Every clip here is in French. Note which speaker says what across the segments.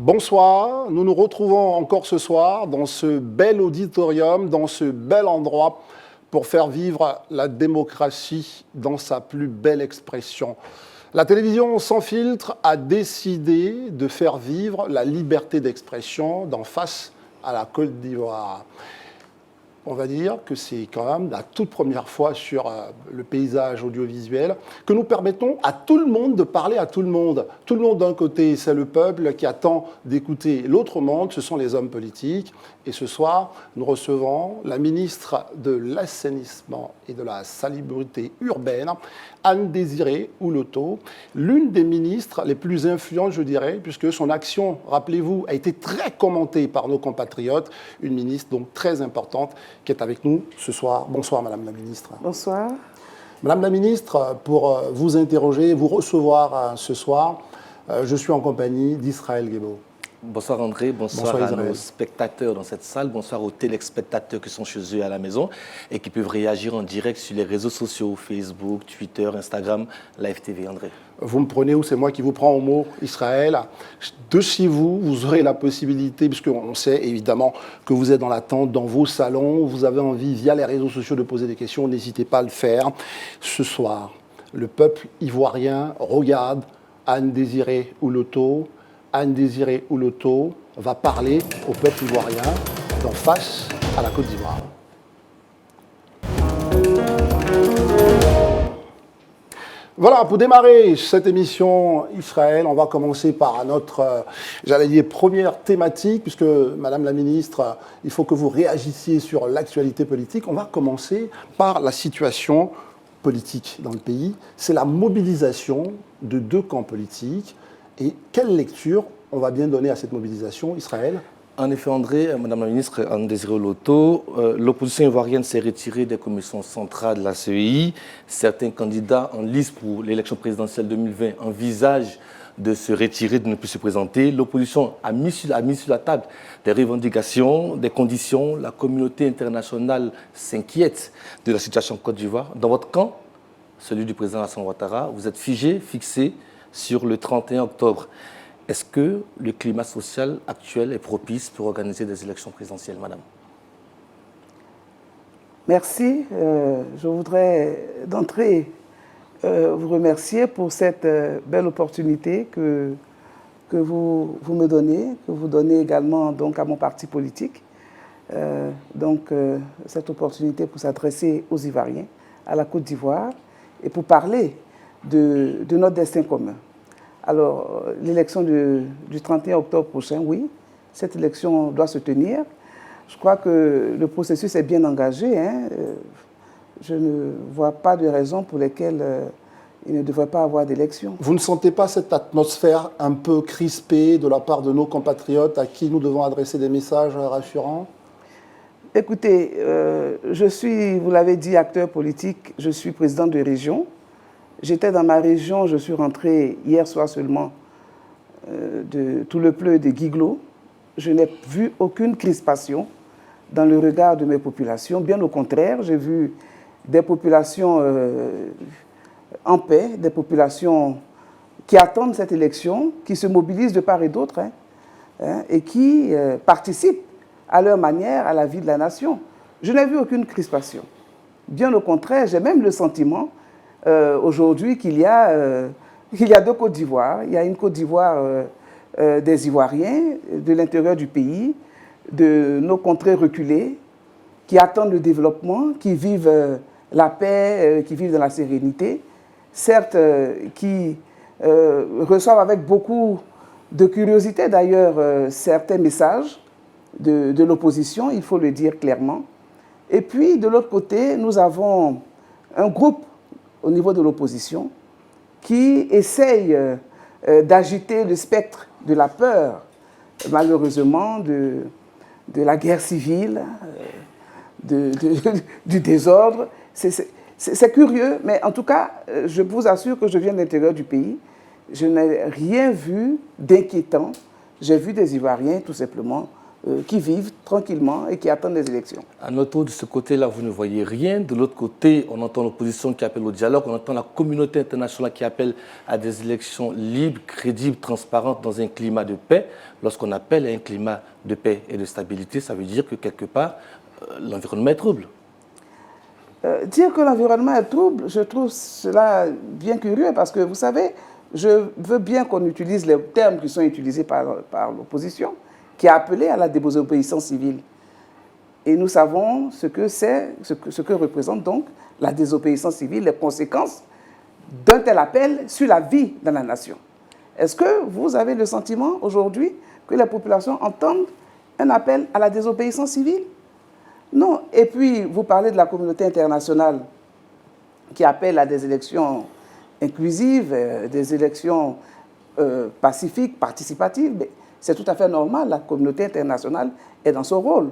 Speaker 1: Bonsoir, nous nous retrouvons encore ce soir dans ce bel auditorium, dans ce bel endroit pour faire vivre la démocratie dans sa plus belle expression. La télévision sans filtre a décidé de faire vivre la liberté d'expression d'en face à la Côte d'Ivoire. On va dire que c'est quand même la toute première fois sur le paysage audiovisuel que nous permettons à tout le monde de parler à tout le monde. Tout le monde d'un côté, c'est le peuple qui attend d'écouter l'autre monde, ce sont les hommes politiques. Et ce soir, nous recevons la ministre de l'Assainissement et de la Salubrité urbaine, Anne-Désirée Ouloto, l'une des ministres les plus influentes, je dirais, puisque son action, rappelez-vous, a été très commentée par nos compatriotes, une ministre donc très importante qui est avec nous ce soir. Bonsoir, Madame la Ministre.
Speaker 2: Bonsoir.
Speaker 1: Madame la Ministre, pour vous interroger, vous recevoir ce soir, je suis en compagnie d'Israël Guébo.
Speaker 3: Bonsoir André, bonsoir à nos spectateurs dans cette salle, bonsoir aux téléspectateurs qui sont chez eux à la maison et qui peuvent réagir en direct sur les réseaux sociaux, Facebook, Twitter, Instagram, Live TV. André.
Speaker 1: Vous me prenez ou c'est moi qui vous prends au mot, Israël. De chez vous, vous aurez la possibilité, puisqu'on sait évidemment que vous êtes dans l'attente, dans vos salons, vous avez envie via les réseaux sociaux de poser des questions, n'hésitez pas à le faire. Ce soir, le peuple ivoirien regarde Anne-Désirée Ouloto. Anne-Désirée Ouloto va parler au peuple ivoirien d'en face à la Côte d'Ivoire. Voilà, pour démarrer cette émission Israël, on va commencer par notre, j'allais dire, première thématique, puisque, Madame la Ministre, il faut que vous réagissiez sur l'actualité politique. On va commencer par la situation politique dans le pays. C'est la mobilisation de deux camps politiques. Et quelle lecture on va bien donner à cette mobilisation, Israël?
Speaker 3: En effet, André, Madame la Ministre, Anne-Désirée Ouloto, l'opposition ivoirienne s'est retirée des commissions centrales de la CEI. Certains candidats en lice pour l'élection présidentielle 2020 envisagent de se retirer, de ne plus se présenter. L'opposition a mis sur la table des revendications, des conditions. La communauté internationale s'inquiète de la situation en Côte d'Ivoire. Dans votre camp, celui du président Alassane Ouattara, vous êtes fixé sur le 31 octobre. Est-ce que le climat social actuel est propice pour organiser des élections présidentielles, Madame?
Speaker 2: Merci. Je voudrais d'entrée vous remercier pour cette belle opportunité que vous me donnez, que vous donnez également donc, à mon parti politique. Cette opportunité pour s'adresser aux Ivoiriens, à la Côte d'Ivoire, et pour parler de notre destin commun. Alors, l'élection du 31 octobre prochain, oui, cette élection doit se tenir. Je crois que le processus est bien engagé. Hein. Je ne vois pas de raison pour lesquelles il ne devrait pas avoir d'élection.
Speaker 1: Vous ne sentez pas cette atmosphère un peu crispée de la part de nos compatriotes à qui nous devons adresser des messages rassurants?
Speaker 2: Écoutez, je suis, vous l'avez dit, acteur politique, je suis président de région. J'étais dans ma région, je suis rentré hier soir seulement de tout le pleu de Guiglo. Je n'ai vu aucune crispation dans le regard de mes populations. Bien au contraire, j'ai vu des populations en paix, des populations qui attendent cette élection, qui se mobilisent de part et d'autre et qui participent à leur manière à la vie de la nation. Je n'ai vu aucune crispation. Bien au contraire, j'ai même le sentiment aujourd'hui qu'il y a deux Côtes d'Ivoire. Il y a une Côte d'Ivoire des Ivoiriens, de l'intérieur du pays, de nos contrées reculées, qui attendent le développement, qui vivent la paix, qui vivent dans la sérénité, certes qui reçoivent avec beaucoup de curiosité d'ailleurs certains messages de l'opposition, il faut le dire clairement. Et puis de l'autre côté, nous avons un groupe au niveau de l'opposition, qui essaye d'agiter le spectre de la peur, malheureusement, de la guerre civile, du désordre. C'est curieux, mais en tout cas, je vous assure que je viens de l'intérieur du pays. Je n'ai rien vu d'inquiétant. J'ai vu des Ivoiriens, tout simplement, qui vivent tranquillement et qui attendent les élections.
Speaker 3: À notre tour, de ce côté-là, vous ne voyez rien. De l'autre côté, on entend l'opposition qui appelle au dialogue, on entend la communauté internationale qui appelle à des élections libres, crédibles, transparentes, dans un climat de paix. Lorsqu'on appelle à un climat de paix et de stabilité, ça veut dire que quelque part, l'environnement est trouble.
Speaker 2: Dire que l'environnement est trouble, je trouve cela bien curieux parce que, vous savez, je veux bien qu'on utilise les termes qui sont utilisés par l'opposition, qui a appelé à la désobéissance civile. Et nous savons ce que c'est, ce que représente donc la désobéissance civile, les conséquences d'un tel appel sur la vie dans la nation. Est-ce que vous avez le sentiment aujourd'hui que les populations entendent un appel à la désobéissance civile? Non. Et puis, vous parlez de la communauté internationale qui appelle à des élections inclusives, des élections pacifiques, participatives. Mais c'est tout à fait normal, la communauté internationale est dans son rôle.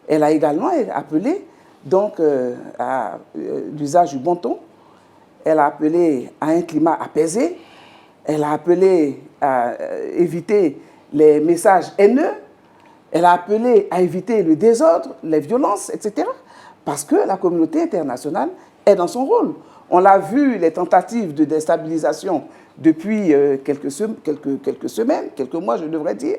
Speaker 2: Elle a également appelé donc, à l'usage du bon ton, elle a appelé à un climat apaisé, elle a appelé à éviter les messages haineux, elle a appelé à éviter le désordre, les violences, etc. Parce que la communauté internationale est dans son rôle. On l'a vu, les tentatives de déstabilisation depuis quelques semaines, quelques mois, je devrais dire,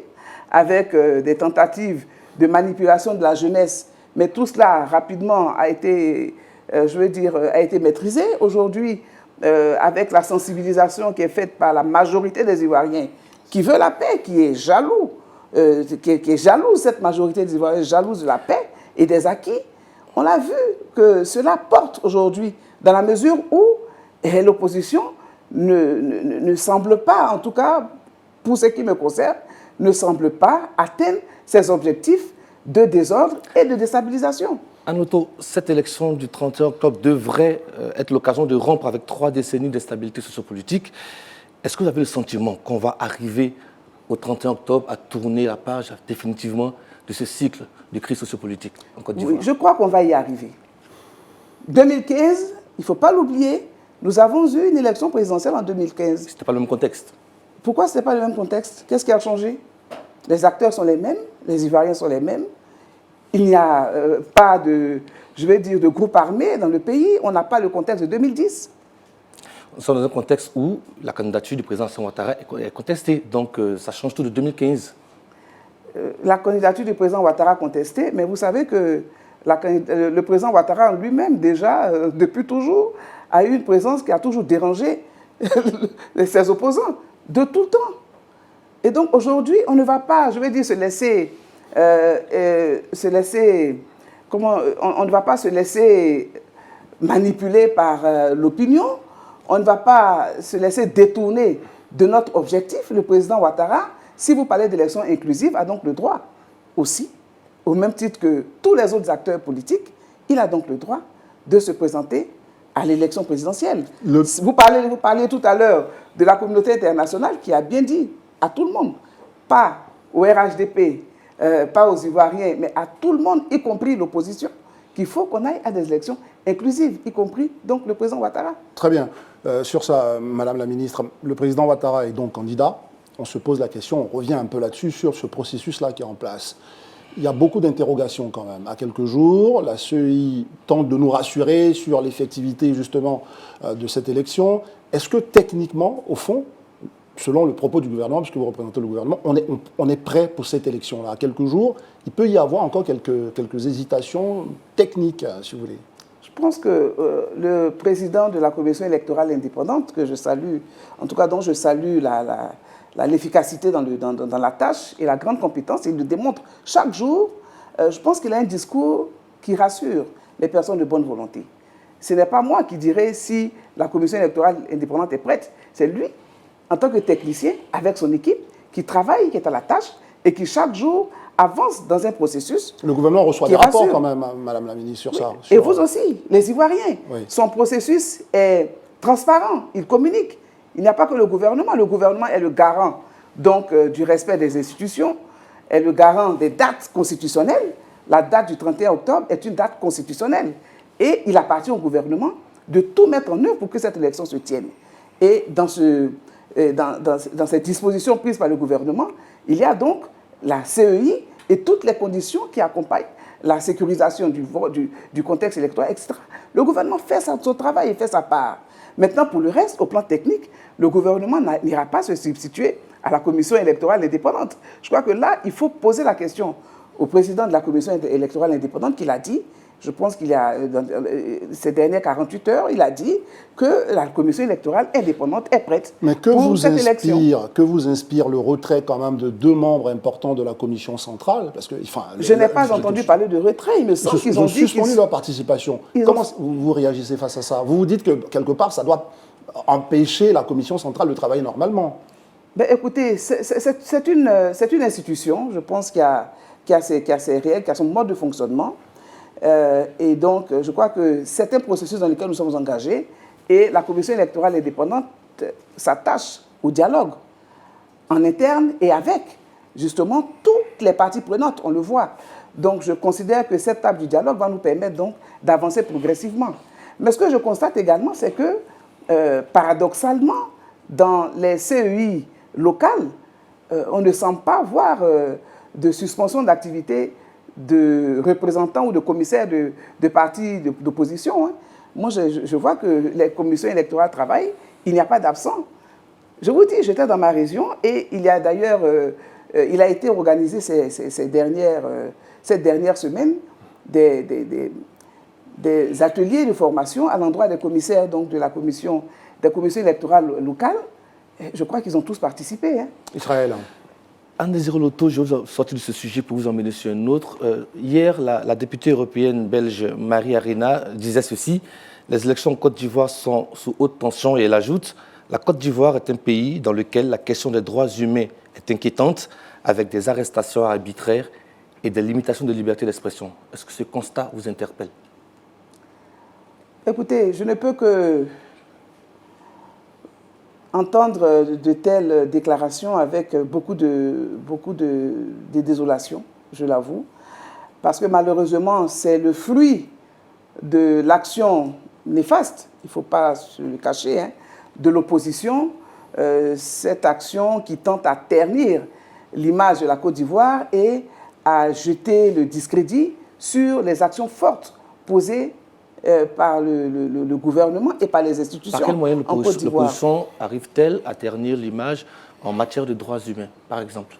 Speaker 2: avec des tentatives de manipulation de la jeunesse. Mais tout cela, rapidement, a été, a été maîtrisé. Aujourd'hui, avec la sensibilisation qui est faite par la majorité des Ivoiriens, qui veut la paix, qui est jaloux, qui est jalouse, cette majorité des Ivoiriens, jalouse de la paix et des acquis, on a vu que cela porte aujourd'hui, dans la mesure où l'opposition ne semble pas, en tout cas pour ce qui me concerne, ne semble pas atteindre ses objectifs de désordre et de déstabilisation.
Speaker 3: Anoto, cette élection du 31 octobre devrait être l'occasion de rompre avec 3 décennies d'instabilité sociopolitique. Est-ce que vous avez le sentiment qu'on va arriver au 31 octobre à tourner la page définitivement de ce cycle de crise sociopolitique en Côte d'Ivoire?
Speaker 2: Oui, je crois qu'on va y arriver. 2015, il ne faut pas l'oublier, nous avons eu une élection présidentielle en 2015.
Speaker 3: Ce n'était pas le même contexte.
Speaker 2: Pourquoi ce n'était pas le même contexte? Qu'est-ce qui a changé? Les acteurs sont les mêmes, les Ivoiriens sont les mêmes. Il n'y a pas de, de groupe armé dans le pays. On n'a pas le contexte de 2010.
Speaker 3: Nous sommes dans un contexte où la candidature du président Alassane Ouattara est contestée. Donc, ça change tout de 2015.
Speaker 2: La candidature du président Ouattara est contestée, mais vous savez que le président Ouattara lui-même, déjà, depuis toujours, a eu une présence qui a toujours dérangé ses opposants, de tout le temps. Et donc, aujourd'hui, on ne va pas, se laisser... on ne va pas se laisser manipuler par l'opinion, on ne va pas se laisser détourner de notre objectif. Le président Ouattara, si vous parlez d'élections inclusives, a donc le droit aussi, au même titre que tous les autres acteurs politiques, il a donc le droit de se présenter à l'élection présidentielle. Vous parliez tout à l'heure de la communauté internationale qui a bien dit à tout le monde, pas au RHDP, pas aux Ivoiriens, mais à tout le monde, y compris l'opposition, qu'il faut qu'on aille à des élections inclusives, y compris donc le président Ouattara.
Speaker 1: Très bien. Sur ça, Madame la Ministre, le président Ouattara est donc candidat. On se pose la question, on revient un peu là-dessus, sur ce processus-là qui est en place. Il y a beaucoup d'interrogations quand même. À quelques jours, la CEI tente de nous rassurer sur l'effectivité justement de cette élection. Est-ce que techniquement, au fond, selon le propos du gouvernement, puisque vous représentez le gouvernement, on est prêt pour cette élection-là? À quelques jours, il peut y avoir encore quelques hésitations techniques, si vous voulez.
Speaker 2: Je pense que le président de la commission électorale indépendante, que je salue, en tout cas dont je salue l'efficacité dans la tâche et la grande compétence, il le démontre chaque jour, je pense qu'il a un discours qui rassure les personnes de bonne volonté. Ce n'est pas moi qui dirai si la commission électorale indépendante est prête, c'est lui, en tant que technicien, avec son équipe, qui travaille, qui est à la tâche, et qui chaque jour avance dans un processus.
Speaker 1: Le gouvernement reçoit des rapports quand même, Madame la Ministre, sur ça.
Speaker 2: Et vous aussi, les Ivoiriens. Oui. Son processus est transparent, il communique. Il n'y a pas que le gouvernement est le garant donc, du respect des institutions, est le garant des dates constitutionnelles. La date du 31 octobre est une date constitutionnelle. Et il appartient au gouvernement de tout mettre en œuvre pour que cette élection se tienne. Et dans cette disposition prise par le gouvernement, il y a donc la CEI et toutes les conditions qui accompagnent la sécurisation du contexte électoral, etc. Le gouvernement fait son travail et fait sa part. Maintenant, pour le reste, au plan technique, le gouvernement n'ira pas se substituer à la commission électorale indépendante. Je crois que là, il faut poser la question au président de la commission électorale indépendante qui l'a dit, je pense qu'il y a, dans ces dernières 48 heures, il a dit que la commission électorale indépendante est prête pour cette élection.
Speaker 1: Que vous inspire le retrait quand même de 2 membres importants de la commission centrale? Parce que,
Speaker 2: je n'ai pas entendu parler de retrait, il me semble qu'ils ont dit
Speaker 1: suspendu leur participation. Comment vous réagissez face à ça? Vous vous dites que quelque part, ça doit empêcher la commission centrale de travailler normalement.
Speaker 2: Ben, écoutez, c'est une institution, je pense, qui a ses règles, qui a son mode de fonctionnement. Et donc, je crois que c'est un processus dans lequel nous sommes engagés et la commission électorale indépendante s'attache au dialogue en interne et avec, justement, toutes les parties prenantes, on le voit. Donc, je considère que cette table du dialogue va nous permettre donc d'avancer progressivement. Mais ce que je constate également, c'est que, paradoxalement, dans les CEI locales, on ne semble pas voir de suspension d'activité de représentants ou de commissaires de partis d'opposition. Hein. Moi, je vois que les commissions électorales travaillent, il n'y a pas d'absent. Je vous dis, j'étais dans ma région et il y a d'ailleurs, il a été organisé cette dernière semaine des ateliers de formation à l'endroit des commissaires donc, des commissions électorales locales. Je crois qu'ils ont tous participé. Hein.
Speaker 1: Israël.
Speaker 3: Anne-Désirée Loto, je vais sortir de ce sujet pour vous emmener sur un autre. Hier, la députée européenne belge Marie Arena disait ceci: les élections en Côte d'Ivoire sont sous haute tension, et elle ajoute: la Côte d'Ivoire est un pays dans lequel la question des droits humains est inquiétante, avec des arrestations arbitraires et des limitations de liberté d'expression. Est-ce que ce constat vous interpelle?
Speaker 2: Écoutez, je ne peux que entendre de telles déclarations avec beaucoup de désolation, je l'avoue, parce que malheureusement, c'est le fruit de l'action néfaste, il ne faut pas se le cacher, hein, de l'opposition, cette action qui tente à ternir l'image de la Côte d'Ivoire et à jeter le discrédit sur les actions fortes posées par le gouvernement et par les institutions.
Speaker 3: Par quel moyen l'opposition arrive-t-elle à ternir l'image en matière de droits humains, par exemple?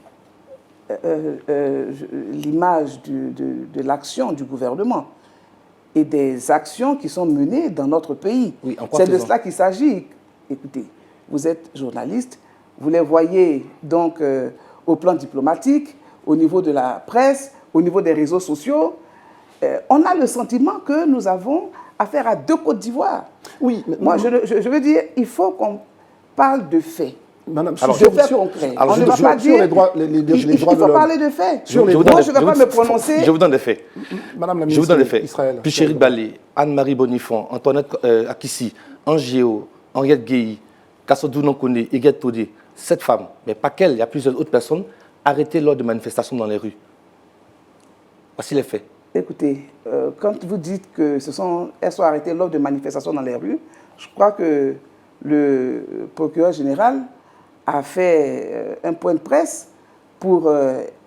Speaker 2: L'image de l'action du gouvernement et des actions qui sont menées dans notre pays.
Speaker 3: Oui,
Speaker 2: c'est de cela qu'il s'agit. Écoutez, vous êtes journaliste, vous les voyez donc au plan diplomatique, au niveau de la presse, au niveau des réseaux sociaux. On a le sentiment que nous avons affaire à 2 Côtes d'Ivoire.
Speaker 1: Oui,
Speaker 2: moi, je veux dire, il faut qu'on parle de faits.
Speaker 1: Madame,
Speaker 2: de faits concrets. On ne va pas dire... Il faut parler de faits. Moi, je ne vais pas me prononcer...
Speaker 3: Je vous donne des faits.
Speaker 1: Madame la
Speaker 3: ministre, je vous donne des faits.
Speaker 1: Israël.
Speaker 3: Picheri Balé, Anne-Marie Bonifant, Antoinette Akissi, Angéo, Henriette Guéhi, Kassodou Nonkone, Iguette Todé, 7 femmes, mais pas qu'elles, il y a plusieurs autres personnes arrêtées lors de manifestations dans les rues. Voici les faits.
Speaker 2: Écoutez, quand vous dites qu'elles sont arrêtées lors de manifestations dans les rues, je crois que le procureur général a fait un point de presse pour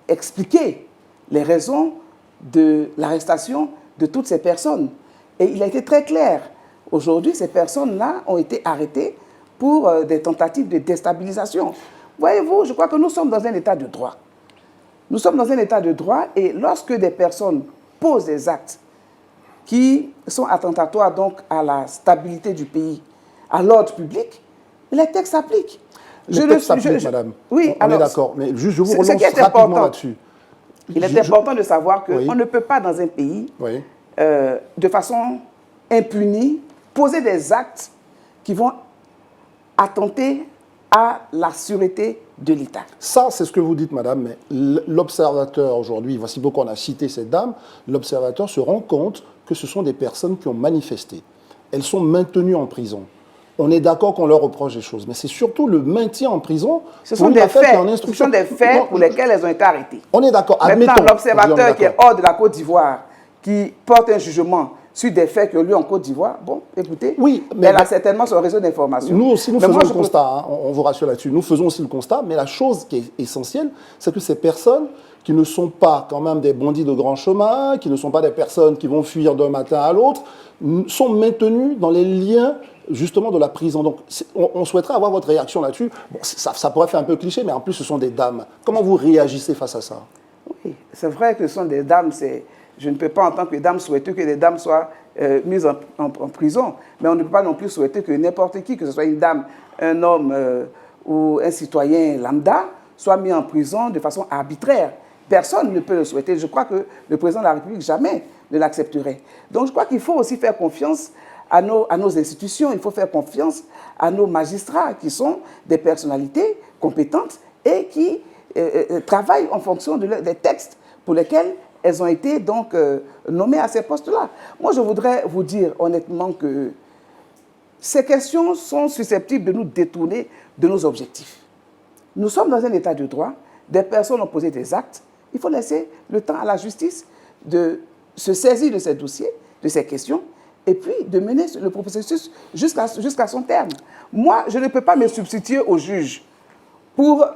Speaker 2: expliquer les raisons de l'arrestation de toutes ces personnes. Et il a été très clair. Aujourd'hui, ces personnes-là ont été arrêtées pour des tentatives de déstabilisation. Voyez-vous, je crois que nous sommes dans un état de droit. Nous sommes dans un état de droit et lorsque des personnes posent des actes qui sont attentatoires donc à la stabilité du pays, à l'ordre public, les textes s'appliquent.
Speaker 1: Les textes s'appliquent, madame.
Speaker 2: Oui,
Speaker 1: on est d'accord, mais juste je vous relance rapidement là-dessus.
Speaker 2: Il est important de savoir qu'on ne peut pas dans un pays, de façon impunie, poser des actes qui vont attenter à la sûreté de l'État.
Speaker 1: Ça, c'est ce que vous dites, madame, mais l'observateur aujourd'hui, voici pourquoi on a cité cette dame, l'observateur se rend compte que ce sont des personnes qui ont manifesté. Elles sont maintenues en prison. On est d'accord qu'on leur reproche des choses, mais c'est surtout le maintien en prison.
Speaker 2: Ce sont des faits, pour lesquels elles ont été arrêtées.
Speaker 1: On est d'accord.
Speaker 2: Maintenant, l'observateur qui est hors de la Côte d'Ivoire, qui porte un jugement sur des faits qui ont lieu en Côte d'Ivoire, bon, écoutez,
Speaker 1: oui, mais
Speaker 2: elle a certainement son réseau d'information.
Speaker 1: Nous aussi, nous faisons le constat, hein, on vous rassure là-dessus, nous faisons aussi le constat, mais la chose qui est essentielle, c'est que ces personnes qui ne sont pas quand même des bandits de grand chemin, qui ne sont pas des personnes qui vont fuir d'un matin à l'autre, sont maintenus dans les liens justement de la prison. Donc on souhaiterait avoir votre réaction là-dessus. Bon, ça pourrait faire un peu cliché, mais en plus ce sont des dames. Comment vous réagissez face à ça?
Speaker 2: Oui, c'est vrai que ce sont des dames. Je ne peux pas en tant que dame souhaiter que des dames soient mises en prison, mais on ne peut pas non plus souhaiter que n'importe qui, que ce soit une dame, un homme ou un citoyen lambda, soit mis en prison de façon arbitraire. Personne ne peut le souhaiter. Je crois que le président de la République jamais ne l'accepterait. Donc je crois qu'il faut aussi faire confiance à nos institutions, il faut faire confiance à nos magistrats qui sont des personnalités compétentes et qui travaillent en fonction des textes pour lesquels elles ont été donc nommées à ces postes-là. Moi, je voudrais vous dire honnêtement que ces questions sont susceptibles de nous détourner de nos objectifs. Nous sommes dans un état de droit, des personnes ont posé des actes, il faut laisser le temps à la justice de se saisir de ces dossiers, de ces questions, et puis de mener le processus jusqu'à son terme. Moi, je ne peux pas me substituer au juge pour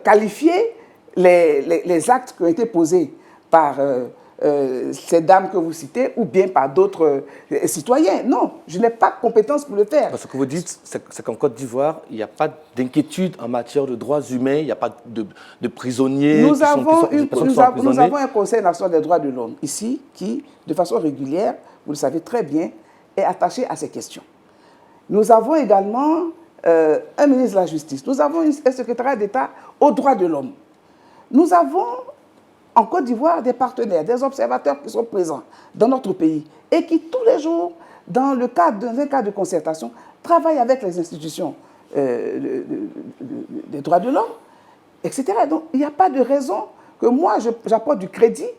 Speaker 2: qualifier les actes qui ont été posés par ces dames que vous citez ou bien par d'autres citoyens. Non, je n'ai pas de compétence pour le faire.
Speaker 3: Ce que vous dites, c'est qu'en Côte d'Ivoire, il n'y a pas d'inquiétude en matière de droits humains, il n'y a pas de prisonniers
Speaker 2: Nous avons
Speaker 3: emprisonnés.
Speaker 2: un Conseil national des droits de l'homme ici qui, de façon régulière, vous le savez très bien, est attaché à ces questions. Nous avons également un ministre de la Justice. Nous avons un secrétariat d'État aux droits de l'homme. Nous avons en Côte d'Ivoire des partenaires, des observateurs qui sont présents dans notre pays et qui, tous les jours, dans un cadre de concertation, travaillent avec les institutions des droits de l'homme, etc. Donc, il n'y a pas de raison que moi, j'apporte du crédit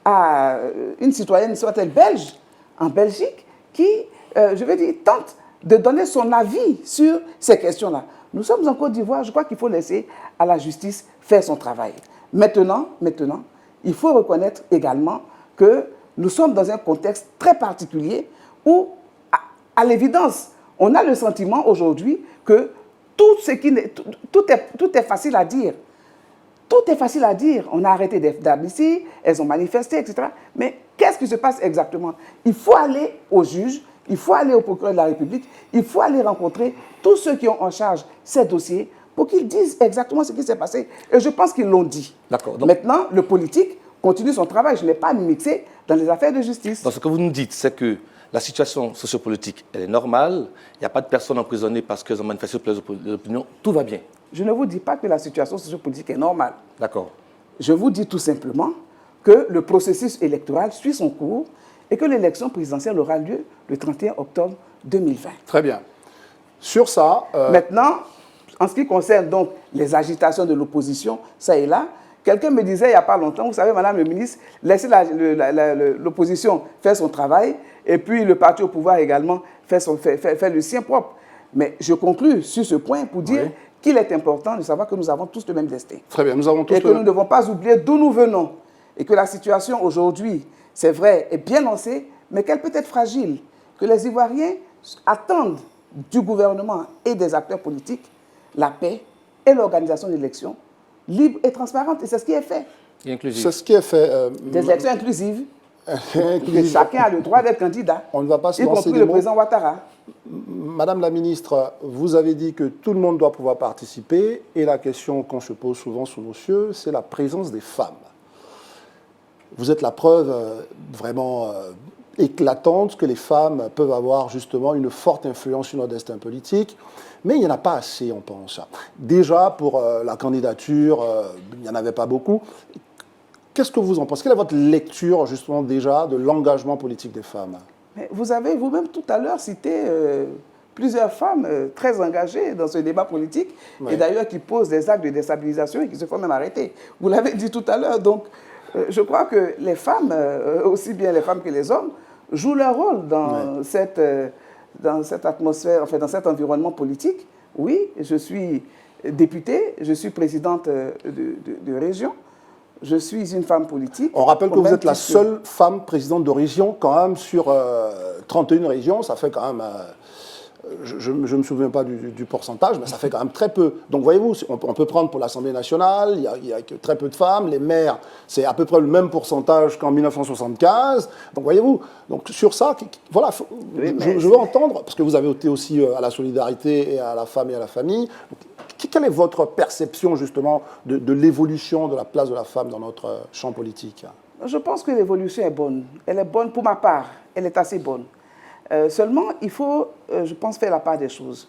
Speaker 2: à une citoyenne, soit-elle belge, en Belgique, qui, je veux dire, tente de donner son avis sur ces questions-là. Nous sommes en Côte d'Ivoire, je crois qu'il faut laisser à la justice faire son travail. Maintenant, il faut reconnaître également que nous sommes dans un contexte très particulier où, à l'évidence, on a le sentiment aujourd'hui que tout est facile à dire. Tout est facile à dire. On a arrêté d'armes ici, elles ont manifesté, etc. Mais qu'est-ce qui se passe exactement? Il faut aller au juge, il faut aller au procureur de la République, il faut aller rencontrer tous ceux qui ont en charge ces dossiers pour qu'ils disent exactement ce qui s'est passé. Et je pense qu'ils l'ont dit.
Speaker 3: D'accord.
Speaker 2: Maintenant, le politique continue son travail. Je n'ai pas à me mixer dans les affaires de justice.
Speaker 3: Donc, ce que vous nous dites, c'est que la situation sociopolitique, elle est normale. Il n'y a pas de personnes emprisonnées parce qu'elles ont manifesté pour les opinions. Tout va bien.
Speaker 2: Je ne vous dis pas que la situation sociopolitique est normale.
Speaker 3: D'accord.
Speaker 2: Je vous dis tout simplement que le processus électoral suit son cours et que l'élection présidentielle aura lieu le 31 octobre 2020.
Speaker 1: Très bien. Sur ça...
Speaker 2: Maintenant, en ce qui concerne donc les agitations de l'opposition, ça et là, quelqu'un me disait il n'y a pas longtemps, vous savez, Madame le ministre, laissez l'opposition faire son travail et puis le parti au pouvoir également fait le sien propre. Mais je conclus sur ce point pour dire qu'il est important de savoir que nous avons tous le même destin.
Speaker 1: Très bien, nous avons tous
Speaker 2: et que nous ne devons pas oublier d'où nous venons. Et que la situation aujourd'hui, c'est vrai, est bien lancée, mais qu'elle peut être fragile. Que les Ivoiriens attendent du gouvernement et des acteurs politiques la paix et l'organisation d'élections libres et transparentes. Et c'est ce qui est fait.
Speaker 3: Et inclusif.
Speaker 1: C'est ce qui est fait.
Speaker 2: Des élections inclusives. Chacun a le droit d'être candidat.
Speaker 1: On ne va pas se
Speaker 2: y
Speaker 1: lancer
Speaker 2: compris le président Ouattara.
Speaker 1: Madame la ministre, vous avez dit que tout le monde doit pouvoir participer. Et la question qu'on se pose souvent sous nos cieux, c'est la présence des femmes. Vous êtes la preuve vraiment éclatante que les femmes peuvent avoir justement une forte influence sur notre destin politique. Mais il n'y en a pas assez, on pense. Déjà, pour la candidature, il n'y en avait pas beaucoup. Qu'est-ce que vous en pensez? Quelle est votre lecture, justement, déjà, de l'engagement politique des femmes?
Speaker 2: Mais vous avez vous-même tout à l'heure cité plusieurs femmes très engagées dans ce débat politique, et d'ailleurs qui posent des actes de déstabilisation et qui se font même arrêter. Vous l'avez dit tout à l'heure, donc je crois que les femmes, aussi bien les femmes que les hommes, jouent leur rôle dans cette atmosphère, enfin dans cet environnement politique. Oui, je suis députée, je suis présidente de région, je suis une femme politique.
Speaker 1: On rappelle que vous êtes la seule femme présidente de région, quand même, sur 31 régions, ça fait quand même je ne me souviens pas du pourcentage, mais ça fait quand même très peu. Donc voyez-vous, on peut prendre pour l'Assemblée nationale, il y a que très peu de femmes, les maires, c'est à peu près le même pourcentage qu'en 1975. Donc voyez-vous, donc sur ça, voilà, je veux entendre, parce que vous avez été aussi à la solidarité et à la femme et à la famille. Quelle est votre perception justement de l'évolution de la place de la femme dans notre champ politique?
Speaker 2: Je pense que l'évolution est bonne. Elle est bonne pour ma part. Elle est assez bonne. Seulement, il faut, je pense, faire la part des choses.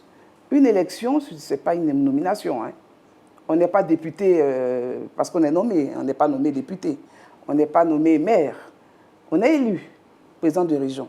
Speaker 2: Une élection, ce n'est pas une nomination. Hein. On n'est pas député parce qu'on est nommé. On n'est pas nommé député. On n'est pas nommé maire. On est élu président de région.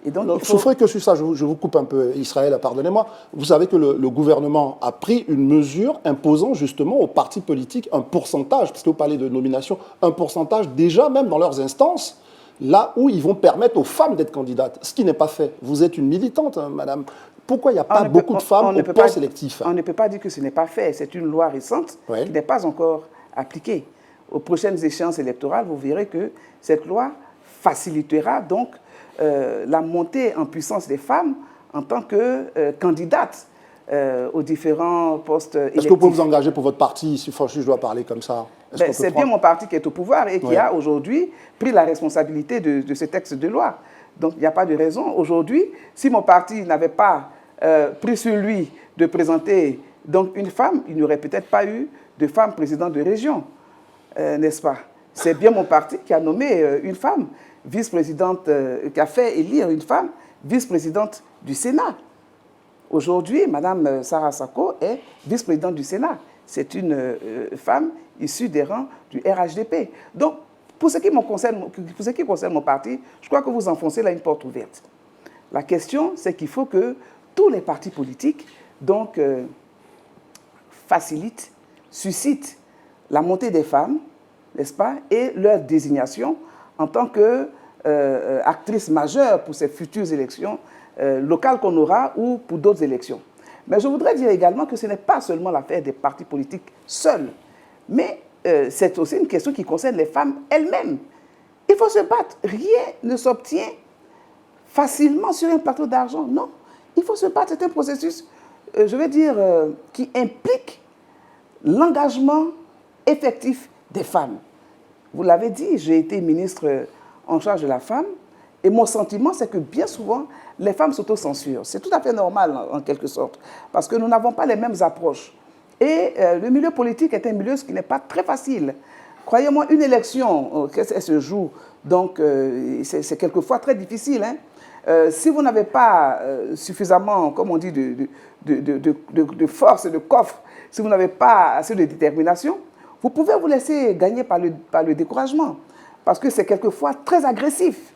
Speaker 2: Et donc,
Speaker 1: il faut... Je ferai que sur ça, je vous coupe un peu, Israël, pardonnez-moi. Vous savez que le gouvernement a pris une mesure imposant justement aux partis politiques un pourcentage, parce que vous parlez de nomination, un pourcentage déjà même dans leurs instances, là où ils vont permettre aux femmes d'être candidates, ce qui n'est pas fait. Vous êtes une militante, hein, madame. Pourquoi il n'y a pas beaucoup de femmes au poste électif?
Speaker 2: On ne peut pas dire que ce n'est pas fait. C'est une loi récente qui n'est pas encore appliquée. Aux prochaines échéances électorales, vous verrez que cette loi facilitera donc la montée en puissance des femmes en tant que candidates aux différents postes électifs.
Speaker 1: Est-ce que vous pouvez vous engager pour votre parti, si je dois parler comme ça?
Speaker 2: C'est bien mon parti qui est au pouvoir et qui a aujourd'hui pris la responsabilité de ce texte de loi. Donc il n'y a pas de raison. Aujourd'hui, si mon parti n'avait pas pris sur lui de présenter donc, une femme, il n'y aurait peut-être pas eu de femme présidente de région, n'est-ce pas? C'est bien mon parti qui a nommé une femme vice-présidente, qui a fait élire une femme vice-présidente du Sénat. Aujourd'hui, Mme Sarah Sako est vice-présidente du Sénat. C'est une femme issue des rangs du RHDP. Donc, pour ce qui concerne mon parti, je crois que vous enfoncez là une porte ouverte. La question, c'est qu'il faut que tous les partis politiques donc, facilitent, suscitent la montée des femmes, n'est-ce pas, et leur désignation en tant qu'actrice majeure pour ces futures élections locales qu'on aura ou pour d'autres élections. Mais je voudrais dire également que ce n'est pas seulement l'affaire des partis politiques seuls, mais c'est aussi une question qui concerne les femmes elles-mêmes. Il faut se battre. Rien ne s'obtient facilement sur un plateau d'argent. Non, il faut se battre. C'est un processus, je veux dire, qui implique l'engagement effectif des femmes. Vous l'avez dit, j'ai été ministre en charge de la femme et mon sentiment, c'est que bien souvent, les femmes s'autocensurent. C'est tout à fait normal, en quelque sorte, parce que nous n'avons pas les mêmes approches. Et le milieu politique est un milieu qui n'est pas très facile. Croyez-moi, une élection, elle se joue, donc c'est quelquefois très difficile. Hein. Si vous n'avez pas suffisamment, comme on dit, de force, de coffre, si vous n'avez pas assez de détermination, vous pouvez vous laisser gagner par le découragement. Parce que c'est quelquefois très agressif,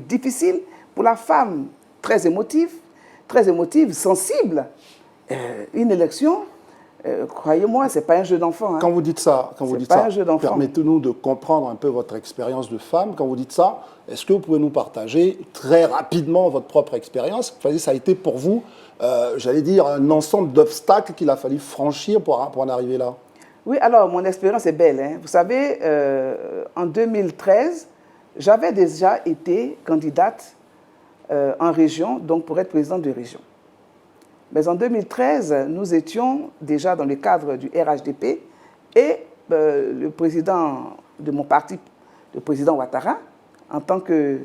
Speaker 2: difficile pour la femme, très émotive, sensible. Une élection, croyez-moi, ce n'est pas un jeu d'enfant. Hein.
Speaker 1: Quand vous dites ça, permettez-nous de comprendre un peu votre expérience de femme. Quand vous dites ça, est-ce que vous pouvez nous partager très rapidement votre propre expérience? Ça a été pour vous, j'allais dire, un ensemble d'obstacles qu'il a fallu franchir pour en arriver là.
Speaker 2: Oui, alors mon expérience est belle. Hein. Vous savez, en 2013, j'avais déjà été candidate en région, donc pour être présidente de région. Mais en 2013, nous étions déjà dans le cadre du RHDP et le président de mon parti, le président Ouattara, en tant que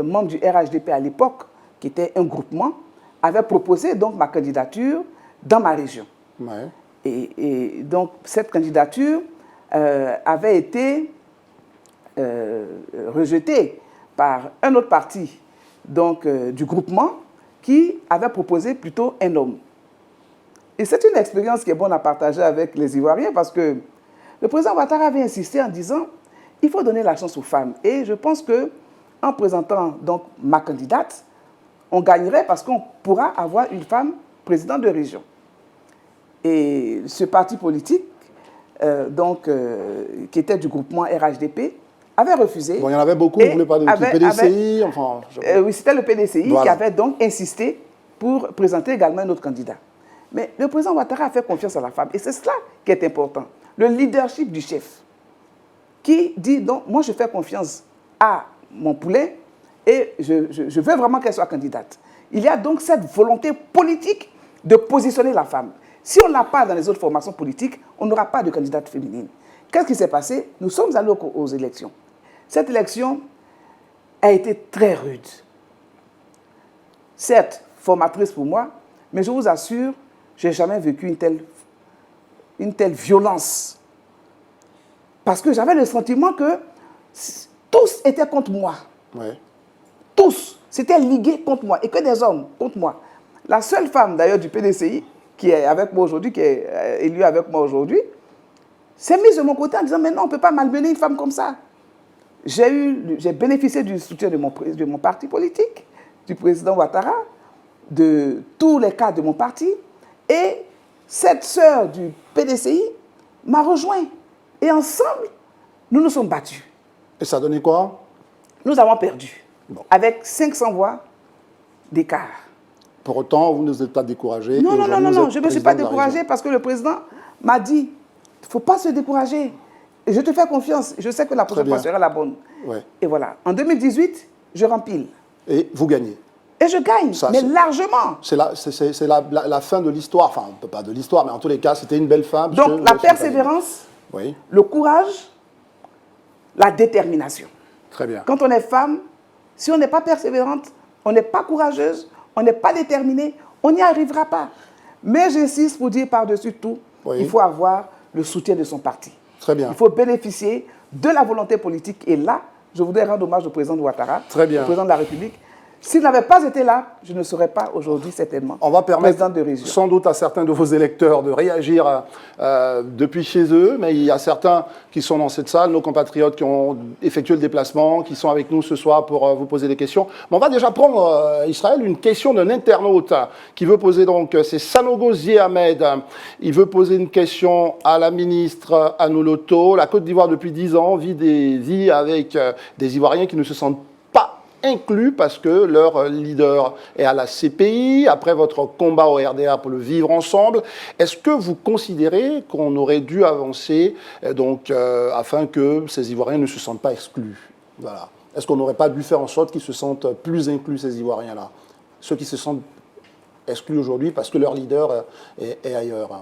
Speaker 2: membre du RHDP à l'époque, qui était un groupement, avait proposé donc ma candidature dans ma région.
Speaker 1: Ouais.
Speaker 2: Et donc, cette candidature avait été rejetée par un autre parti donc, du groupement qui avait proposé plutôt un homme. Et c'est une expérience qui est bonne à partager avec les Ivoiriens parce que le président Ouattara avait insisté en disant il faut donner la chance aux femmes. Et je pense qu'en présentant donc, ma candidate, on gagnerait parce qu'on pourra avoir une femme présidente de région. Et ce parti politique, qui était du groupement RHDP, avait refusé.
Speaker 1: Bon, il y en avait beaucoup, vous ne voulez pas de PDCI enfin,
Speaker 2: oui, c'était le PDCI voilà. Qui avait donc insisté pour présenter également un autre candidat. Mais le président Ouattara a fait confiance à la femme. Et c'est cela qui est important. Le leadership du chef, qui dit, donc, moi je fais confiance à mon poulet Et je veux vraiment qu'elle soit candidate. Il y a donc cette volonté politique de positionner la femme. Si on ne l'a pas dans les autres formations politiques, on n'aura pas de candidate féminine. Qu'est-ce qui s'est passé? Nous sommes allés aux élections. Cette élection a été très rude. Certes, formatrice pour moi, mais je vous assure, je n'ai jamais vécu une telle violence. Parce que j'avais le sentiment que tous étaient contre moi.
Speaker 1: Ouais.
Speaker 2: Tous s'étaient ligués contre moi, et que des hommes contre moi. La seule femme d'ailleurs du PDCI qui est avec moi aujourd'hui, qui est élue avec moi aujourd'hui, s'est mise de mon côté en disant « Mais non, on ne peut pas malmener une femme comme ça ». J'ai bénéficié du soutien de mon parti politique, du président Ouattara, de tous les cadres de mon parti, et cette sœur du PDCI m'a rejoint. Et ensemble, nous nous sommes battus.
Speaker 1: Et ça a donné quoi?
Speaker 2: Nous avons perdu,
Speaker 1: Bon.
Speaker 2: avec 500 voix d'écart.
Speaker 1: Pour autant, vous ne êtes pas découragé.
Speaker 2: Non, non, non, non, non, je ne me suis pas
Speaker 1: découragé
Speaker 2: découragée parce que le président m'a dit, il ne faut pas se décourager. Et je te fais confiance, je sais que la prochaine fois sera la bonne.
Speaker 1: Ouais.
Speaker 2: Et voilà, en 2018, je rempile.
Speaker 1: Et vous gagnez.
Speaker 2: Et je gagne,
Speaker 1: Ça,
Speaker 2: mais
Speaker 1: c'est-
Speaker 2: largement.
Speaker 1: C'est la fin de l'histoire. Enfin, on ne peut pas de l'histoire, mais en tous les cas, c'était une belle fin. puisque
Speaker 2: Donc
Speaker 1: vous
Speaker 2: la
Speaker 1: avez fait gagner.
Speaker 2: persévérance,
Speaker 1: Oui,
Speaker 2: le courage, la détermination.
Speaker 1: très bien.
Speaker 2: Quand on est femme, si on n'est pas persévérante, on n'est pas courageuse, on n'est pas déterminée, on n'y arrivera pas. Mais j'insiste pour dire par-dessus tout,
Speaker 1: Oui.
Speaker 2: il faut avoir le soutien de son parti.
Speaker 1: Très bien.
Speaker 2: Il faut bénéficier de la volonté politique. Et là, je voudrais rendre hommage au président de Ouattara,
Speaker 1: Très bien.
Speaker 2: au président de la République. S'il n'avait pas été là, je ne serais pas aujourd'hui certainement
Speaker 1: On va permettre
Speaker 2: président de région.
Speaker 1: sans doute à certains de vos électeurs de réagir depuis chez eux, mais il y a certains qui sont dans cette salle, nos compatriotes qui ont effectué le déplacement, qui sont avec nous ce soir pour vous poser des questions. Mais on va déjà prendre, Israël, une question d'un internaute qui veut poser donc, c'est Sanogo Ahmed. Il veut poser une question à la ministre Anouloto. La Côte d'Ivoire, depuis 10 ans, vit avec des Ivoiriens qui ne se sentent pas inclus parce que leur leader est à la CPI, après votre combat au RDA pour le vivre ensemble. Est-ce que vous considérez qu'on aurait dû avancer afin que ces Ivoiriens ne se sentent pas exclus? Voilà. Est-ce qu'on n'aurait pas dû faire en sorte qu'ils se sentent plus inclus, ces Ivoiriens-là? Ceux qui se sentent exclus aujourd'hui parce que leur leader est ailleurs.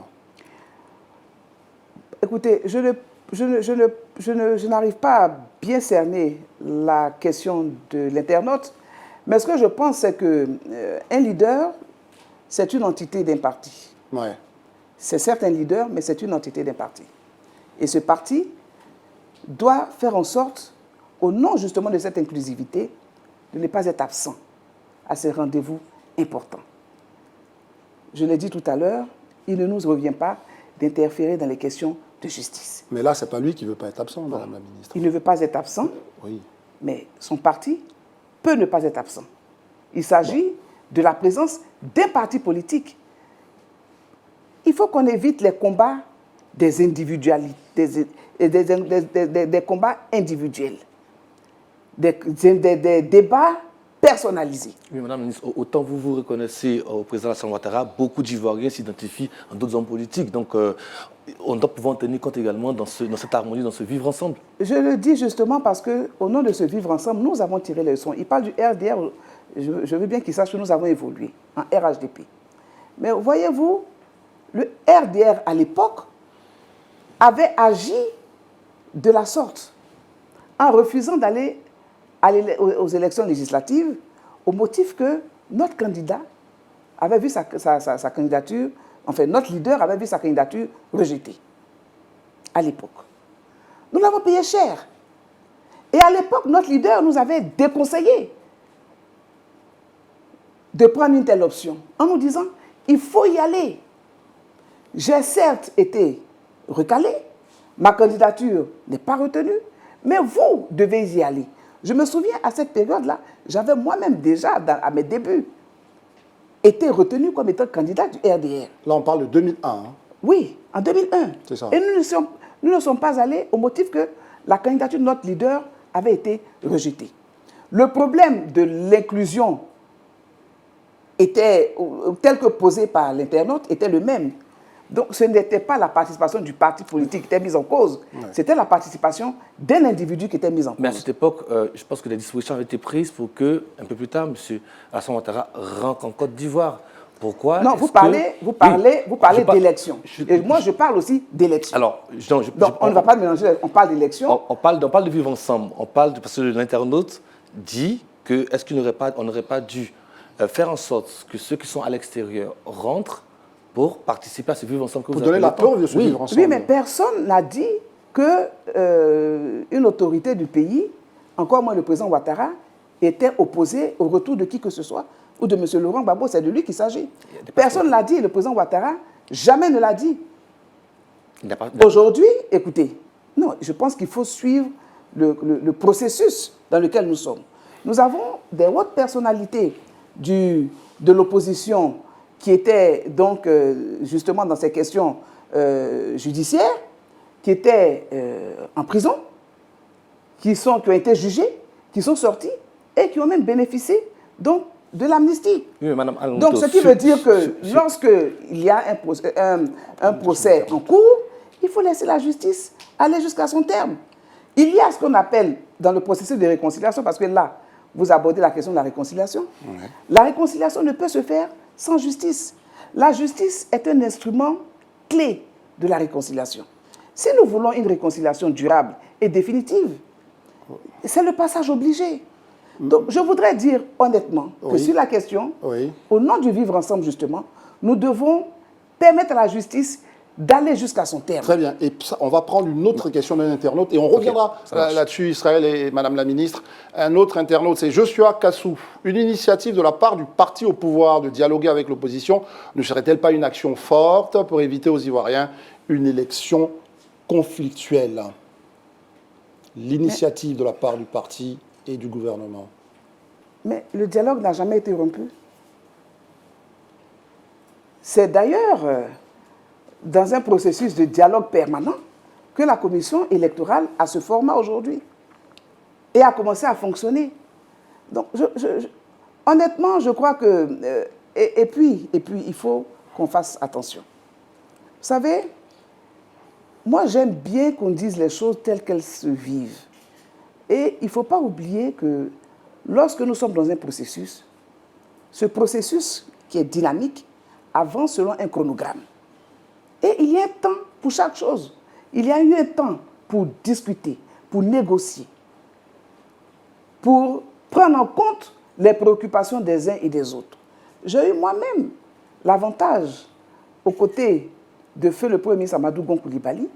Speaker 2: Écoutez, je n'arrive pas à bien cerner la question de l'internaute, mais ce que je pense, c'est qu'un leader, c'est une entité d'un parti.
Speaker 1: Ouais.
Speaker 2: C'est certes un leader, mais c'est une entité d'un parti. Et ce parti doit faire en sorte, au nom justement de cette inclusivité, de ne pas être absent à ces rendez-vous importants. Je l'ai dit tout à l'heure, il ne nous revient pas d'interférer dans les questions de justice.
Speaker 1: Mais là, ce n'est pas lui qui ne veut pas être absent, Madame la Ministre.
Speaker 2: Il ne veut pas être absent,
Speaker 1: Oui.
Speaker 2: mais son parti peut ne pas être absent. Il s'agit de la présence d'un parti politique. Il faut qu'on évite les combats des individualités, des combats individuels, des débats personnalisés.
Speaker 3: Oui, Madame la ministre, autant vous vous reconnaissez au président Alassane Ouattara, beaucoup d'Ivoiriens s'identifient en d'autres hommes politiques. Donc, on doit pouvoir en tenir compte également dans cette harmonie, dans ce vivre ensemble.
Speaker 2: Je le dis justement parce qu'au nom de ce vivre ensemble, nous avons tiré les leçons. Il parle du RDR, je veux bien qu'il sache que nous avons évolué en RHDP. Mais voyez-vous, le RDR à l'époque avait agi de la sorte en refusant d'aller aux élections législatives au motif que notre candidat avait vu sa candidature, enfin notre leader avait vu sa candidature rejetée à l'époque. Nous l'avons payé cher. Et à l'époque, notre leader nous avait déconseillé de prendre une telle option en nous disant il faut y aller. J'ai certes été recalé, ma candidature n'est pas retenue, mais vous devez y aller. Je me souviens, à cette période-là, j'avais moi-même déjà, à mes débuts, été retenu comme étant candidat du RDR.
Speaker 1: Là, on parle de 2001. Hein.
Speaker 2: Oui, en 2001.
Speaker 1: C'est ça.
Speaker 2: Et nous ne sommes pas allés au motif que la candidature de notre leader avait été rejetée. Le problème de l'inclusion tel que posé par l'internaute était le même. Donc, ce n'était pas la participation du parti politique qui était mise en cause, c'était la participation d'un individu qui était mise en cause.
Speaker 3: Mais à cette époque, je pense que des dispositions avaient été prises pour que, un peu plus tard, M. Alassane Ouattara rentre en Côte d'Ivoire. Pourquoi?
Speaker 2: Non, vous parlez d'élections. Et moi, je parle aussi d'élections.
Speaker 3: Alors,
Speaker 2: donc, on ne va pas mélanger, on parle d'élections.
Speaker 3: On parle de vivre ensemble. On parle parce que l'internaute dit que est-ce qu'on n'aurait pas dû faire en sorte que ceux qui sont à l'extérieur rentrent pour participer à ce vivre ensemble que
Speaker 1: pour
Speaker 3: vous avez
Speaker 1: donner la preuve de ce vivre ensemble.
Speaker 2: Oui, mais personne n'a dit qu'une autorité du pays, encore moins le président Ouattara, était opposée au retour de qui que ce soit, ou de M. Laurent Gbagbo, c'est de lui qu'il s'agit. Personne ne l'a dit, le président Ouattara jamais ne l'a dit. Aujourd'hui, écoutez, non, je pense qu'il faut suivre le processus dans lequel nous sommes. Nous avons des hautes personnalités de l'opposition qui étaient donc justement dans ces questions judiciaires, qui étaient en prison, qui ont été jugés, qui sont sortis et qui ont même bénéficié donc, de l'amnistie.
Speaker 3: Oui,
Speaker 2: donc, ce qui veut dire que lorsqu'il y a un procès en cours, il faut laisser la justice aller jusqu'à son terme. Il y a ce qu'on appelle dans le processus de réconciliation, parce que là, vous abordez la question de la réconciliation. Ouais. La réconciliation ne peut se faire sans justice. La justice est un instrument clé de la réconciliation. Si nous voulons une réconciliation durable et définitive, c'est le passage obligé. Donc, je voudrais dire honnêtement que sur la question, au nom du vivre ensemble, justement, nous devons permettre à la justice d'aller jusqu'à son terme.
Speaker 1: Très bien. Et on va prendre une autre question d'un internaute et on reviendra là-dessus, Israël et Madame la Ministre. Un autre internaute, c'est Joshua Kassou. Une initiative de la part du parti au pouvoir de dialoguer avec l'opposition ne serait-elle pas une action forte pour éviter aux Ivoiriens une élection conflictuelle? L'initiative de la part du parti et du gouvernement.
Speaker 2: Mais le dialogue n'a jamais été rompu. C'est d'ailleurs dans un processus de dialogue permanent que la commission électorale a ce format aujourd'hui et a commencé à fonctionner. Donc, honnêtement, je crois que... et puis, il faut qu'on fasse attention. Vous savez, moi, j'aime bien qu'on dise les choses telles qu'elles se vivent. Et il ne faut pas oublier que lorsque nous sommes dans un processus, ce processus qui est dynamique avance selon un chronogramme. Et il y a un temps pour chaque chose. Il y a eu un temps pour discuter, pour négocier, pour prendre en compte les préoccupations des uns et des autres. J'ai eu moi-même l'avantage, aux côtés de feu le Premier ministre Amadou Gon Coulibaly,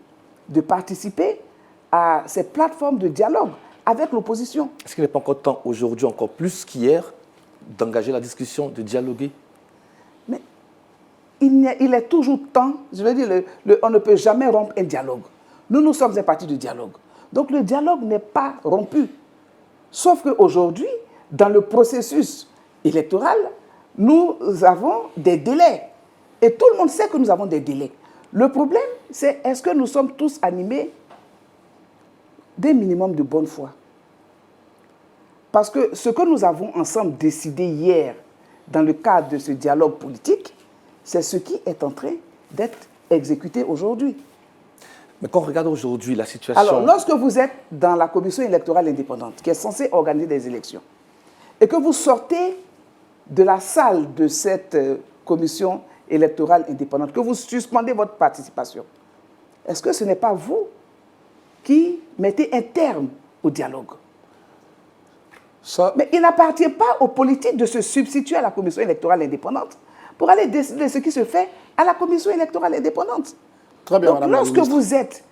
Speaker 2: de participer à ces plateformes de dialogue avec l'opposition.
Speaker 3: Est-ce qu'il n'est pas encore temps, aujourd'hui, encore plus qu'hier, d'engager la discussion, de dialoguer?
Speaker 2: Mais il est toujours temps, je veux dire, on ne peut jamais rompre un dialogue. Nous sommes un parti de dialogue. Donc le dialogue n'est pas rompu. Sauf qu'aujourd'hui, dans le processus électoral, nous avons des délais. Et tout le monde sait que nous avons des délais. Le problème, c'est est-ce que nous sommes tous animés d'un minimum de bonne foi? Parce que ce que nous avons ensemble décidé hier, dans le cadre de ce dialogue politique, c'est ce qui est en train d'être exécuté aujourd'hui.
Speaker 3: Mais quand on regarde aujourd'hui la situation...
Speaker 2: Alors, lorsque vous êtes dans la commission électorale indépendante, qui est censée organiser des élections, et que vous sortez de la salle de cette commission électorale indépendante, que vous suspendez votre participation, est-ce que ce n'est pas vous qui mettez un terme au dialogue? Mais il n'appartient pas aux politiques de se substituer à la commission électorale indépendante pour aller décider ce qui se fait à la commission électorale indépendante.
Speaker 1: Très bien,
Speaker 2: donc, lorsque vous êtes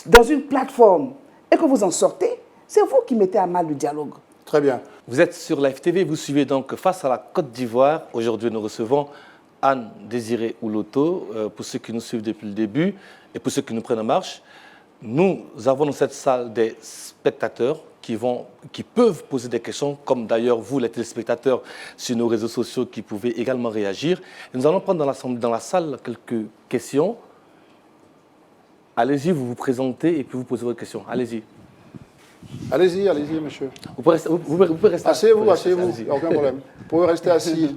Speaker 2: dans une plateforme et que vous en sortez, c'est vous qui mettez à mal le dialogue.
Speaker 1: Très bien.
Speaker 3: Vous êtes sur Live TV, vous suivez donc Face à la Côte d'Ivoire. Aujourd'hui, nous recevons Anne Désiré Ouloto, pour ceux qui nous suivent depuis le début et pour ceux qui nous prennent en marche. Nous avons dans cette salle des spectateurs qui peuvent poser des questions, comme d'ailleurs vous, les téléspectateurs, sur nos réseaux sociaux, qui pouvez également réagir. Et nous allons prendre dans la salle quelques questions. Allez-y, vous vous présentez et puis vous posez votre question. Allez-y.
Speaker 1: Allez-y, monsieur.
Speaker 3: Vous pouvez rester
Speaker 1: asseyez-vous, il n'y a aucun problème. Vous pouvez rester assis.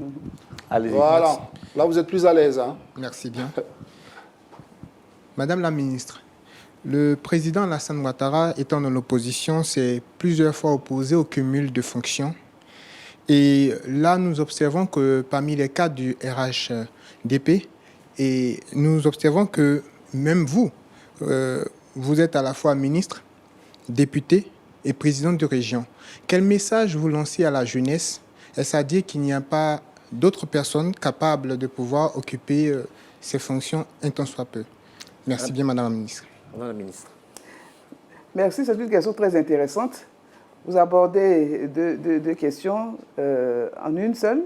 Speaker 3: Allez-y.
Speaker 1: Voilà. Là, vous êtes plus à l'aise. Hein.
Speaker 4: Merci bien. Madame la ministre, le président Alassane Ouattara, étant dans l'opposition, s'est plusieurs fois opposé au cumul de fonctions. Et là, nous observons que parmi les cadres du RHDP, et nous observons que même vous, vous êtes à la fois ministre, député et président de région. Quel message vous lancez à la jeunesse? Est-ce à dire qu'il n'y a pas d'autres personnes capables de pouvoir occuper ces fonctions un tant soit peu? Merci bien, Madame la ministre.
Speaker 3: Madame la ministre.
Speaker 2: Merci, c'est une question très intéressante. Vous abordez deux questions en une seule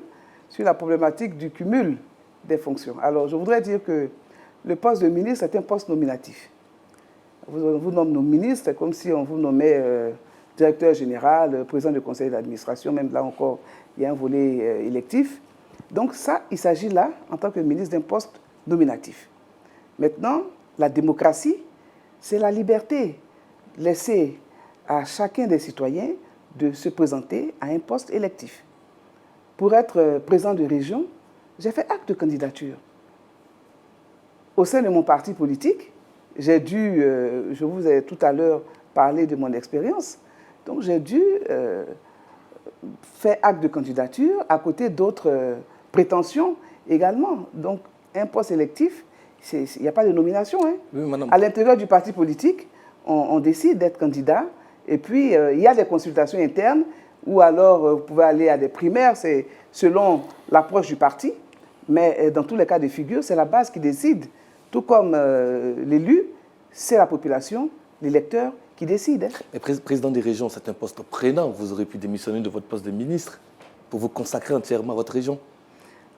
Speaker 2: sur la problématique du cumul des fonctions. Alors, je voudrais dire que le poste de ministre est un poste nominatif. On vous nomme nos ministres comme si on vous nommait directeur général, président du conseil d'administration, même là encore, il y a un volet électif. Donc ça, il s'agit là, en tant que ministre, d'un poste nominatif. Maintenant, la démocratie, c'est la liberté laissée à chacun des citoyens de se présenter à un poste électif. Pour être président de région, j'ai fait acte de candidature. Au sein de mon parti politique, j'ai dû, je vous ai tout à l'heure parlé de mon expérience, donc j'ai dû faire acte de candidature à côté d'autres prétentions également. Donc un poste électif, il n'y a pas de nomination. Hein. Oui, à l'intérieur du parti politique, on décide d'être candidat. Et puis, il y a des consultations internes ou alors vous pouvez aller à des primaires, c'est selon l'approche du parti. Mais dans tous les cas de figure, c'est la base qui décide. Tout comme l'élu, c'est la population, l'électeur qui décide. Hein.
Speaker 3: Et président des régions, c'est un poste prenant. Vous aurez pu démissionner de votre poste de ministre pour vous consacrer entièrement à votre région.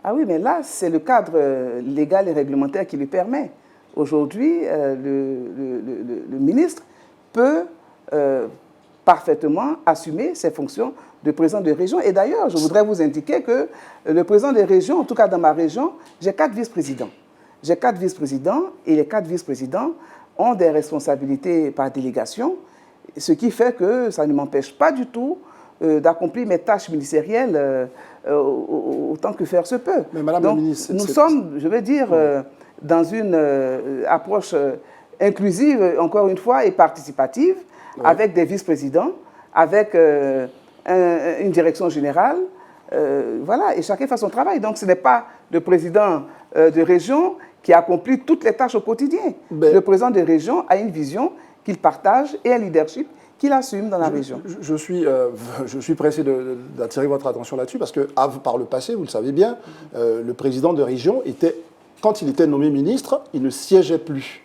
Speaker 2: Ah oui, mais là, c'est le cadre légal et réglementaire qui le permet. Aujourd'hui, le ministre peut parfaitement assumer ses fonctions de président de région. Et d'ailleurs, je voudrais vous indiquer que le président des régions, en tout cas dans ma région, j'ai 4 vice-présidents. J'ai 4 vice-présidents et les 4 vice-présidents ont des responsabilités par délégation, ce qui fait que ça ne m'empêche pas du tout d'accomplir mes tâches ministérielles autant que faire se peut.
Speaker 1: Mais Madame
Speaker 2: Donc,
Speaker 1: la ministre,
Speaker 2: nous sommes, je veux dire, dans une approche inclusive, encore une fois, et participative, oui, avec des vice-présidents, avec une direction générale, voilà, et chacun fait son travail. Donc ce n'est pas le président de région qui accomplit toutes les tâches au quotidien. Mais le président de région a une vision qu'il partage et un leadership qu'il assume dans la région.
Speaker 1: Je suis pressé d'attirer votre attention là-dessus parce que par le passé, vous le savez bien, le président de région, quand il était nommé ministre, il ne siégeait plus.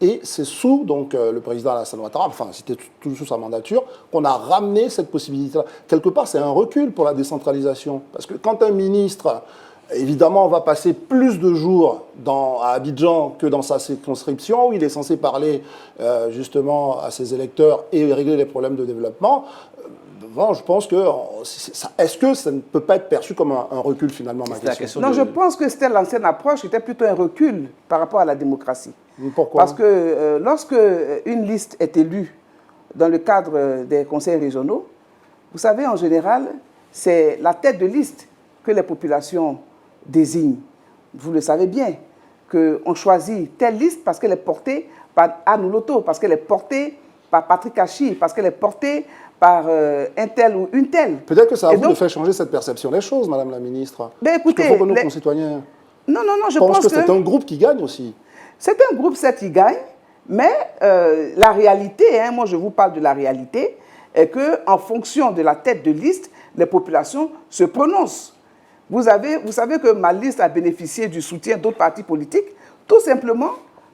Speaker 1: Et c'est sous le président Alassane Ouattara, enfin c'était tout sous sa mandature, qu'on a ramené cette possibilité-là. Quelque part, c'est un recul pour la décentralisation. Parce que quand un ministre, évidemment, va passer plus de jours à Abidjan que dans sa circonscription, où il est censé parler justement à ses électeurs et régler les problèmes de développement, je pense que est-ce que ça ne peut pas être perçu comme un recul finalement, ma question?
Speaker 2: Non, je pense que c'était l'ancienne approche, c'était plutôt un recul par rapport à la démocratie.
Speaker 1: Pourquoi?
Speaker 2: Parce que lorsque une liste est élue dans le cadre des conseils régionaux, vous savez, en général, c'est la tête de liste que les populations désignent. Vous le savez bien, qu'on choisit telle liste parce qu'elle est portée par Anne Loto, parce qu'elle est portée par Patrick Hachi, parce qu'elle est portée par un tel ou une telle.
Speaker 1: Peut-être que ça a de faire changer cette perception des choses, Madame la ministre.
Speaker 2: Ben écoutez,
Speaker 1: parce qu'il faut que nos concitoyens
Speaker 2: je pense que
Speaker 1: c'est un groupe qui gagne aussi.
Speaker 2: C'est un groupe, certes, qui gagne, mais la réalité, moi je vous parle de la réalité, est qu'en fonction de la tête de liste, les populations se prononcent. Vous savez que ma liste a bénéficié du soutien d'autres partis politiques, tout simplement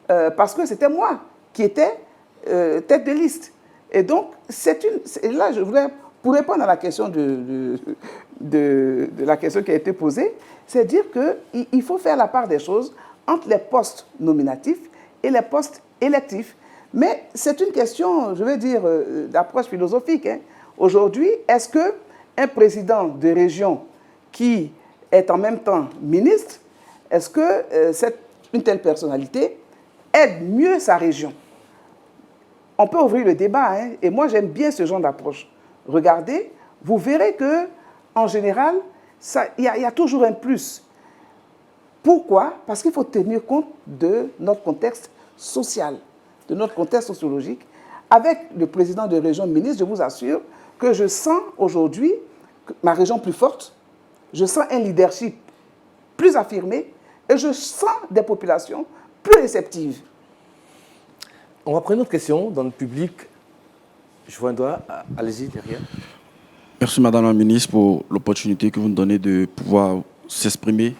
Speaker 2: parce que c'était moi qui étais tête de liste. Et donc, là, je voudrais, pour répondre à la question de la question qui a été posée, c'est dire qu'il faut faire la part des choses entre les postes nominatifs et les postes électifs. Mais c'est une question, je veux dire, d'approche philosophique. Hein. Aujourd'hui, est-ce qu'un président de région qui est en même temps ministre, est-ce que une telle personnalité aide mieux sa région? On peut ouvrir le débat, hein, et moi j'aime bien ce genre d'approche. Regardez, vous verrez qu'en général, il y a toujours un plus. Pourquoi? Parce qu'il faut tenir compte de notre contexte social, de notre contexte sociologique, avec le président de région ministre, je vous assure que je sens aujourd'hui ma région plus forte, je sens un leadership plus affirmé et je sens des populations plus réceptives.
Speaker 3: On va prendre une autre question dans le public. Je vois un doigt. Allez-y, derrière.
Speaker 5: Merci Madame la Ministre pour l'opportunité que vous nous donnez de pouvoir s'exprimer.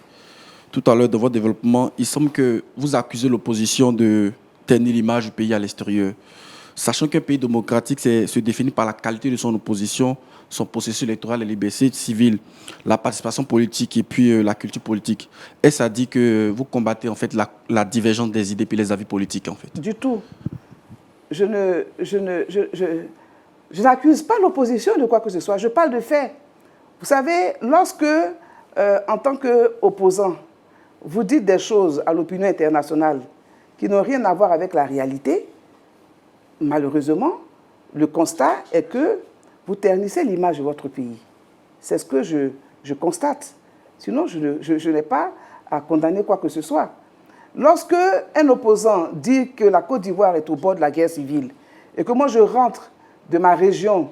Speaker 5: Tout à l'heure, dans votre développement, il semble que vous accusez l'opposition de ternir l'image du pays à l'extérieur. Sachant qu'un pays démocratique se définit par la qualité de son opposition, son processus électoral, les libertés civiles, la participation politique et puis la culture politique. Est-ce à dire que vous combattez en fait la divergence des idées et les avis politiques en fait?
Speaker 2: Du tout. Je n'accuse pas l'opposition de quoi que ce soit, je parle de faits. Vous savez, lorsque, en tant qu'opposant, vous dites des choses à l'opinion internationale qui n'ont rien à voir avec la réalité, malheureusement, le constat est que vous ternissez l'image de votre pays. C'est ce que je constate. Sinon, je n'ai pas à condamner quoi que ce soit. Lorsque un opposant dit que la Côte d'Ivoire est au bord de la guerre civile et que moi je rentre de ma région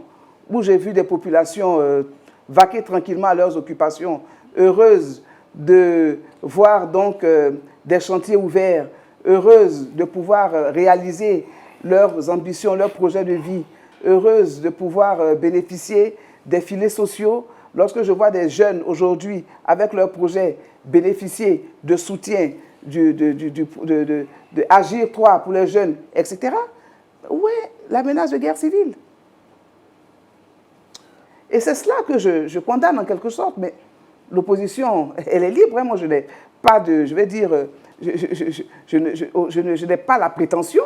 Speaker 2: où j'ai vu des populations vaquer tranquillement à leurs occupations, heureuses de voir donc des chantiers ouverts, heureuses de pouvoir réaliser leurs ambitions, leurs projets de vie, heureuses de pouvoir bénéficier des filets sociaux. Lorsque je vois des jeunes aujourd'hui, avec leurs projets, bénéficier de soutien, de Agir 3 pour les jeunes, etc. Où est la menace de guerre civile? Et c'est cela que je condamne en quelque sorte, mais l'opposition, elle est libre. Hein. Moi, je n'ai pas de, je vais dire, je n'ai pas la prétention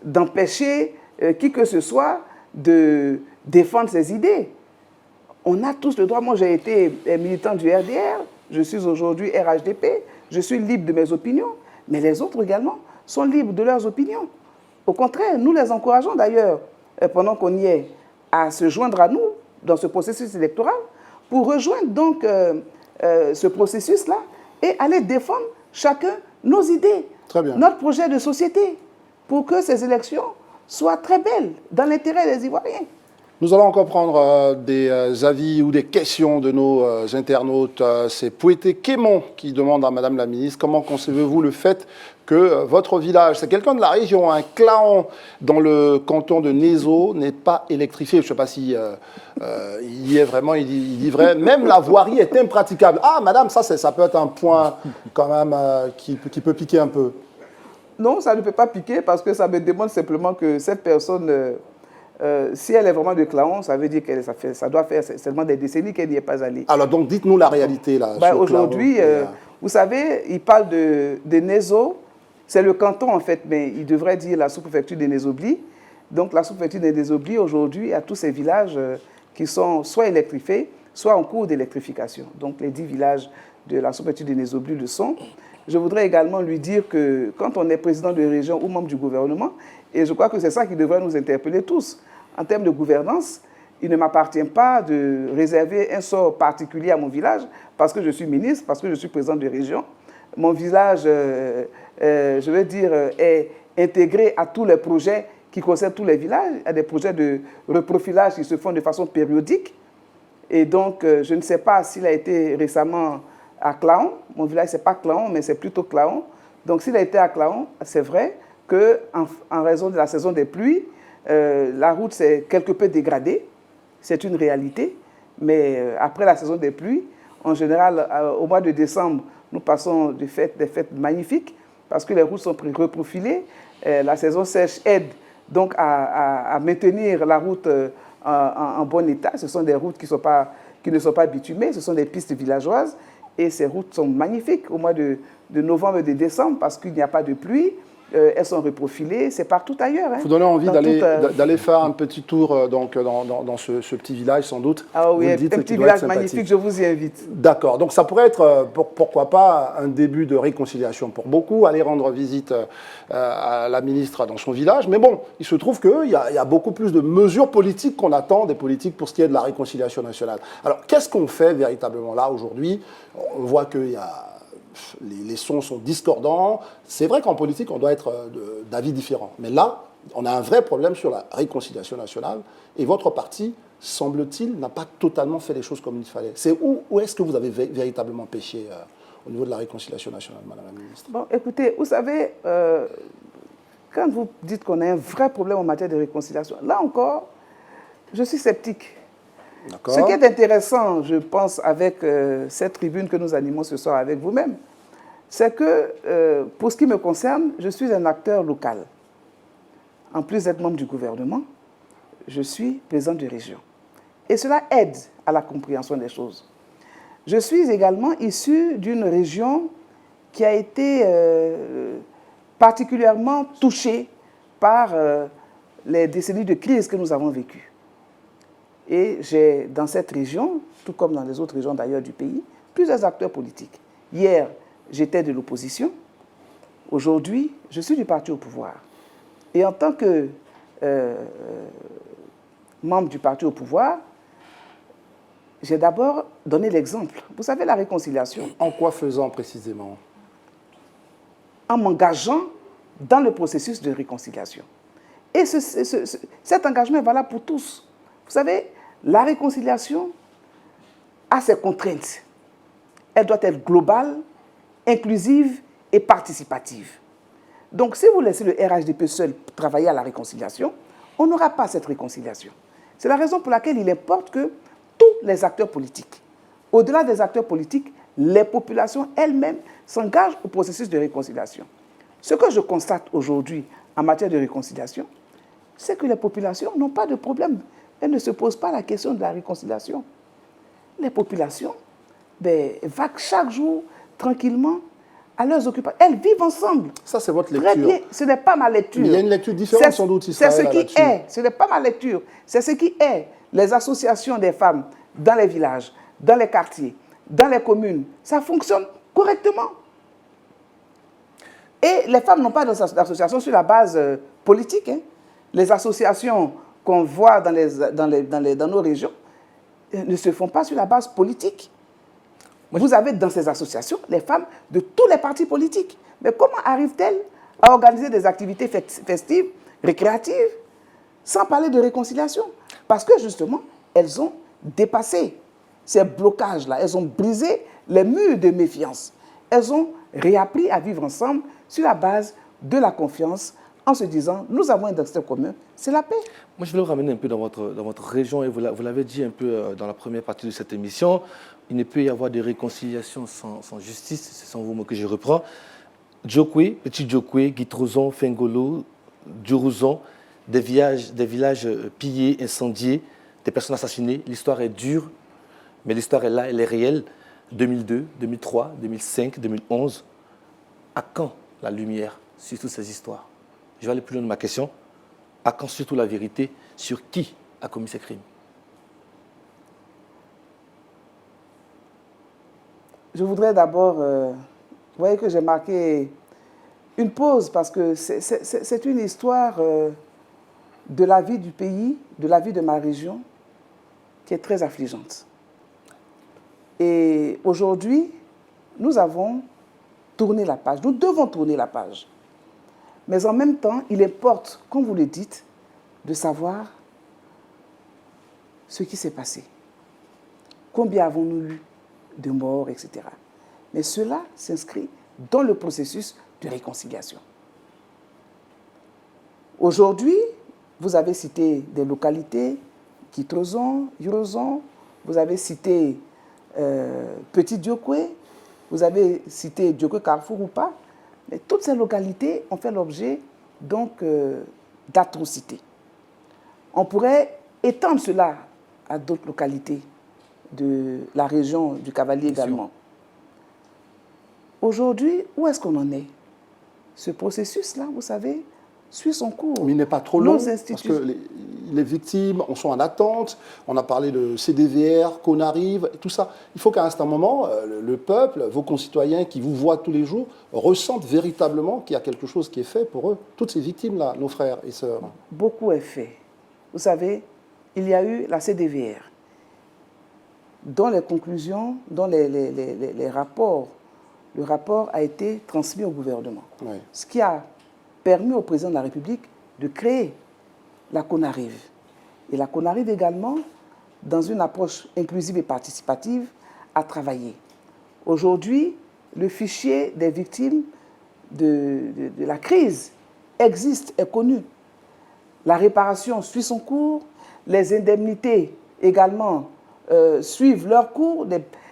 Speaker 2: d'empêcher qui que ce soit de défendre ses idées. On a tous le droit. Moi, j'ai été militant du RDR, je suis aujourd'hui RHDP, je suis libre de mes opinions, mais les autres également sont libres de leurs opinions. Au contraire, nous les encourageons d'ailleurs, pendant qu'on y est, à se joindre à nous dans ce processus électoral pour rejoindre donc ce processus-là et aller défendre chacun nos idées, notre projet de société, pour que ces élections soient très belles dans l'intérêt des Ivoiriens.
Speaker 1: Nous allons encore prendre des avis ou des questions de nos internautes. C'est Pouété Kémon qui demande à Madame la Ministre comment concevez-vous le fait que votre village, c'est quelqu'un de la région, un Claon dans le canton de Nézo, n'est pas électrifié. Je ne sais pas si il y est vraiment, il dit vrai. Même la voirie est impraticable. Ah, Madame, ça peut être un point quand même qui peut piquer un peu.
Speaker 2: Non, ça ne peut pas piquer parce que ça me demande simplement que cette personne... si elle est vraiment de Claon, ça veut dire que ça doit faire seulement des décennies qu'elle n'y est pas allée.
Speaker 1: Alors donc dites-nous la réalité là.
Speaker 2: Aujourd'hui, vous savez, il parle de Nézo, c'est le canton en fait, mais il devrait dire la sous-préfecture de Nézobli. Donc la sous-préfecture de Nézobli aujourd'hui a tous ces villages qui sont soit électrifiés, soit en cours d'électrification. Donc les 10 villages de la sous-préfecture de Nézobli le sont. Je voudrais également lui dire que quand on est président de région ou membre du gouvernement, et je crois que c'est ça qui devrait nous interpeller tous, en termes de gouvernance, il ne m'appartient pas de réserver un sort particulier à mon village parce que je suis ministre, parce que je suis président de région. Mon village, je veux dire, est intégré à tous les projets qui concernent tous les villages, à des projets de reprofilage qui se font de façon périodique. Et donc, je ne sais pas s'il a été récemment à Claon. Mon village, ce n'est pas Claon, mais c'est plutôt Claon. Donc, s'il a été à Claon, c'est vrai qu'en raison de la saison des pluies, la route s'est quelque peu dégradée. C'est une réalité. Mais après la saison des pluies, en général, au mois de décembre, nous passons des fêtes magnifiques parce que les routes sont reprofilées. La saison sèche aide donc à maintenir la route en bon état. Ce sont des routes qui ne sont pas bitumées, ce sont des pistes villageoises. Et ces routes sont magnifiques au mois de novembre et de décembre parce qu'il n'y a pas de pluie. Elles sont reprofilées, c'est partout ailleurs. Hein.
Speaker 1: Vous donnez envie d'aller faire un petit tour donc, dans ce petit village, sans doute.
Speaker 2: Ah oui, un petit village magnifique, je vous y invite.
Speaker 1: D'accord, donc ça pourrait être, pourquoi pas, un début de réconciliation pour beaucoup, aller rendre visite à la ministre dans son village. Mais bon, il se trouve qu'il y a beaucoup plus de mesures politiques qu'on attend des politiques pour ce qui est de la réconciliation nationale. Alors, qu'est-ce qu'on fait véritablement là, aujourd'hui? On voit qu'il y a les sons sont discordants. C'est vrai qu'en politique, on doit être d'avis différents. Mais là, on a un vrai problème sur la réconciliation nationale. Et votre parti, semble-t-il, n'a pas totalement fait les choses comme il fallait. C'est où est-ce que vous avez véritablement péché au niveau de la réconciliation nationale, Madame la Ministre?
Speaker 2: Bon, écoutez, vous savez, quand vous dites qu'on a un vrai problème en matière de réconciliation, là encore, je suis sceptique. Ce qui est intéressant, je pense, avec cette tribune que nous animons ce soir avec vous-même, c'est que, pour ce qui me concerne, je suis un acteur local. En plus d'être membre du gouvernement, je suis président de région. Et cela aide à la compréhension des choses. Je suis également issu d'une région qui a été particulièrement touchée par les décennies de crise que nous avons vécues. Et j'ai, dans cette région, tout comme dans les autres régions d'ailleurs du pays, plusieurs acteurs politiques. Hier, j'étais de l'opposition. Aujourd'hui, je suis du parti au pouvoir. Et en tant que membre du parti au pouvoir, j'ai d'abord donné l'exemple. Vous savez, la réconciliation.
Speaker 1: En quoi faisant précisément?
Speaker 2: En m'engageant dans le processus de réconciliation. Et cet engagement est valable pour tous. Vous savez, la réconciliation a ses contraintes. Elle doit être globale, inclusive et participative. Donc, si vous laissez le RHDP seul travailler à la réconciliation, on n'aura pas cette réconciliation. C'est la raison pour laquelle il importe que tous les acteurs politiques, au-delà des acteurs politiques, les populations elles-mêmes s'engagent au processus de réconciliation. Ce que je constate aujourd'hui en matière de réconciliation, c'est que les populations n'ont pas de problème. Elles ne se posent pas la question de la réconciliation. Les populations vaquent chaque jour tranquillement à leurs occupations. Elles vivent ensemble.
Speaker 1: Ça, c'est votre lecture.
Speaker 2: Très bien. Ce n'est pas ma lecture.
Speaker 1: Mais il y a une lecture différente sans doute, Israël,
Speaker 2: c'est ce qui est. Ce n'est pas ma lecture. C'est ce qui est. Les associations des femmes dans les villages, dans les quartiers, dans les communes, ça fonctionne correctement. Et les femmes n'ont pas d'association sur la base politique. Hein. Les associations qu'on voit dans nos régions ne se font pas sur la base politique. Vous avez dans ces associations les femmes de tous les partis politiques. Mais comment arrivent-elles à organiser des activités festives, récréatives, sans parler de réconciliation? Parce que justement, elles ont dépassé ces blocages-là. Elles ont brisé les murs de méfiance. Elles ont réappris à vivre ensemble sur la base de la confiance, en se disant, nous avons un destin commun, c'est la paix.
Speaker 3: Moi, je voulais vous ramener un peu dans votre région, et vous l'avez dit un peu dans la première partie de cette émission, il ne peut y avoir de réconciliation sans justice, c'est sans vos mots que je reprends. Djokwe, Petit Djokwe, Guitrozon, Fengolo, Djuruzon, des villages pillés, incendiés, des personnes assassinées. L'histoire est dure, mais l'histoire est là, elle est réelle. 2002, 2003, 2005, 2011. À quand la lumière sur toutes ces histoires? Je vais aller plus loin de ma question. À quand surtout la vérité sur qui a commis ces crimes?
Speaker 2: Je voudrais d'abord, vous voyez que j'ai marqué une pause parce que c'est une histoire de la vie du pays, de la vie de ma région, qui est très affligeante. Et aujourd'hui, nous avons tourné la page, nous devons tourner la page. Mais en même temps, il importe, comme vous le dites, de savoir ce qui s'est passé. Combien avons-nous eu de morts, etc. Mais cela s'inscrit dans le processus de réconciliation. Aujourd'hui, vous avez cité des localités, Kitrozon, Yurozon, vous avez cité Petit Djokwe, vous avez cité Djokwe Carrefour ou pas, mais toutes ces localités ont fait l'objet donc d'atrocités. On pourrait étendre cela à d'autres localités de la région du Cavalier également. Aujourd'hui, où est-ce qu'on en est? Ce processus-là, vous savez, suit son cours.
Speaker 1: Mais il n'est pas trop long, parce que les victimes sont en attente. On a parlé de CDVR, qu'on arrive, tout ça. Il faut qu'à un certain moment, le peuple, vos concitoyens qui vous voient tous les jours, ressentent véritablement qu'il y a quelque chose qui est fait pour eux. Toutes ces victimes-là, nos frères et sœurs.
Speaker 2: Beaucoup est fait. Vous savez, il y a eu la CDVR, dont les conclusions, dont les rapports le rapport a été transmis au gouvernement.
Speaker 1: Oui.
Speaker 2: Ce qui a permis au président de la République de créer la CONARIV. Et la CONARIV également, dans une approche inclusive et participative, a travaillé. Aujourd'hui, le fichier des victimes de la crise existe, est connu. La réparation suit son cours, les indemnités également suivent leur cours.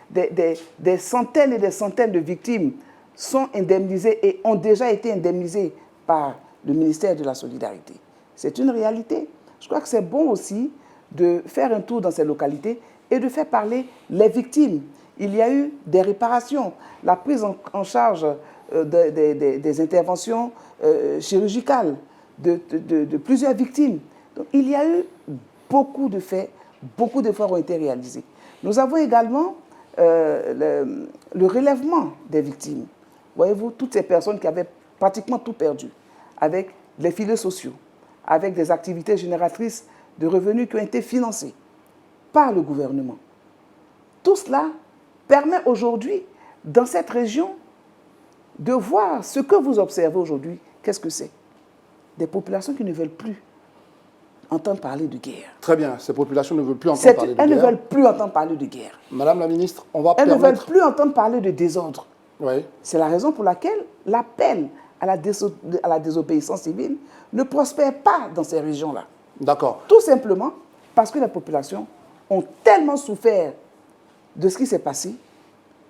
Speaker 2: Des centaines et des centaines de victimes sont indemnisées et ont déjà été indemnisées par le ministère de la Solidarité. C'est une réalité. Je crois que c'est bon aussi de faire un tour dans ces localités et de faire parler les victimes. Il y a eu des réparations, la prise en charge des interventions chirurgicales de plusieurs victimes. Donc, il y a eu beaucoup de faits, beaucoup d'efforts ont été réalisés. Nous avons également le relèvement des victimes. Voyez-vous, toutes ces personnes qui avaient pratiquement tout perdu, avec les filets sociaux, avec des activités génératrices de revenus qui ont été financées par le gouvernement. Tout cela permet aujourd'hui, dans cette région, de voir ce que vous observez aujourd'hui. Qu'est-ce que c'est? Des populations qui ne veulent plus entendre parler de guerre.
Speaker 1: Très bien, ces populations ne veulent plus entendre parler de guerre.
Speaker 2: Elles ne veulent plus entendre parler de guerre.
Speaker 1: Madame la ministre, on va
Speaker 2: Elles
Speaker 1: permettre...
Speaker 2: ne veulent plus entendre parler de désordre.
Speaker 1: Oui.
Speaker 2: C'est la raison pour laquelle l'appel à la désobéissance civile ne prospère pas dans ces régions-là.
Speaker 1: D'accord.
Speaker 2: Tout simplement parce que les populations ont tellement souffert de ce qui s'est passé.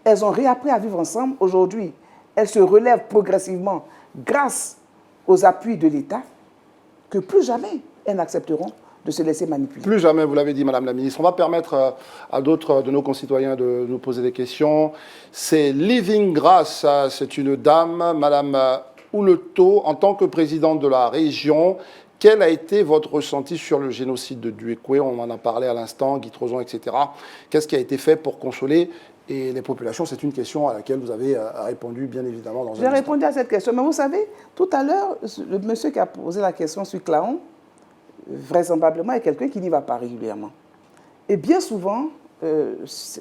Speaker 2: Elles ont réappris à vivre ensemble. Aujourd'hui, elles se relèvent progressivement grâce aux appuis de l'État que plus jamais elles n'accepteront de se laisser manipuler.
Speaker 1: Plus jamais, vous l'avez dit, Madame la Ministre. On va permettre à d'autres de nos concitoyens de nous poser des questions. C'est Living Grace, c'est une dame, Madame Ouleto, en tant que présidente de la région. Quel a été votre ressenti sur le génocide de Duékoué? On en a parlé à l'instant, Guy Trozon, etc. Qu'est-ce qui a été fait pour consoler et les populations? C'est une question à laquelle vous avez répondu, bien évidemment, dans un instant.
Speaker 2: J'ai répondu à cette question. Mais vous savez, tout à l'heure, le monsieur qui a posé la question sur Claon, vraisemblablement, est quelqu'un qui n'y va pas régulièrement. Et bien souvent, je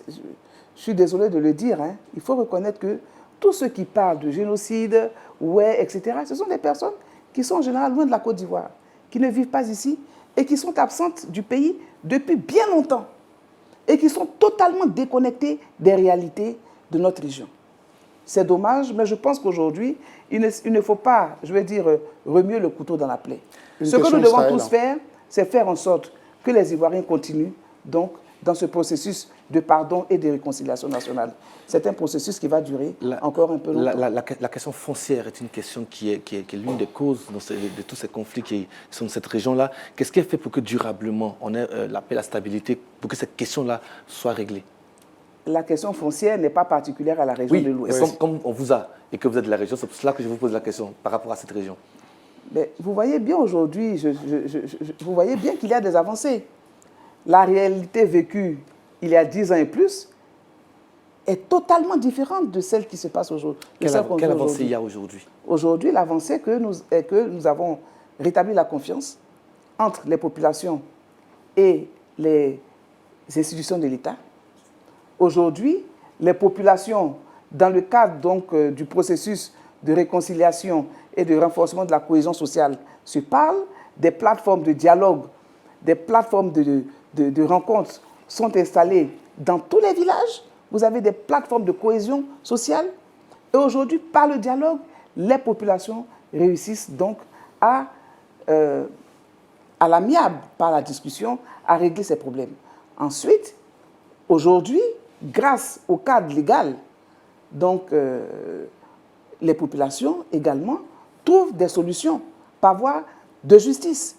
Speaker 2: suis désolé de le dire, hein, il faut reconnaître que tous ceux qui parlent de génocide, ouais, etc., ce sont des personnes qui sont en général loin de la Côte d'Ivoire, qui ne vivent pas ici et qui sont absentes du pays depuis bien longtemps et qui sont totalement déconnectés des réalités de notre région. C'est dommage, mais je pense qu'aujourd'hui, il ne faut pas, je vais dire, remuer le couteau dans la plaie. Ce que nous devons tous faire, c'est faire en sorte que les Ivoiriens continuent donc dans ce processus de pardon et de réconciliation nationale. C'est un processus qui va durer encore un peu longtemps.
Speaker 3: La question foncière est une question qui est l'une des causes de tous ces conflits qui sont dans cette région-là. Qu'est-ce qui est fait pour que durablement on ait la paix, la stabilité, pour que cette question-là soit réglée?
Speaker 2: La question foncière n'est pas particulière à la région de l'Ouest.
Speaker 3: Oui, comme on vous a et que vous êtes de la région, c'est pour cela que je vous pose la question par rapport à cette région.
Speaker 2: Mais vous voyez bien aujourd'hui, vous voyez bien qu'il y a des avancées. La réalité vécue il y a 10 ans et plus est totalement différente de celle qui se passe aujourd'hui.
Speaker 3: Quelle avancée il y a aujourd'hui?
Speaker 2: Aujourd'hui, l'avancée est que nous avons rétabli la confiance entre les populations et les institutions de l'État. Aujourd'hui, les populations, dans le cadre donc, du processus de réconciliation et de renforcement de la cohésion sociale, se parlent, des plateformes de dialogue, des plateformes de rencontres sont installées dans tous les villages. Vous avez des plateformes de cohésion sociale. Et aujourd'hui, par le dialogue, les populations réussissent donc à l'amiable, par la discussion, à régler ces problèmes. Ensuite, aujourd'hui, grâce au cadre légal, donc les populations également trouvent des solutions par voie de justice.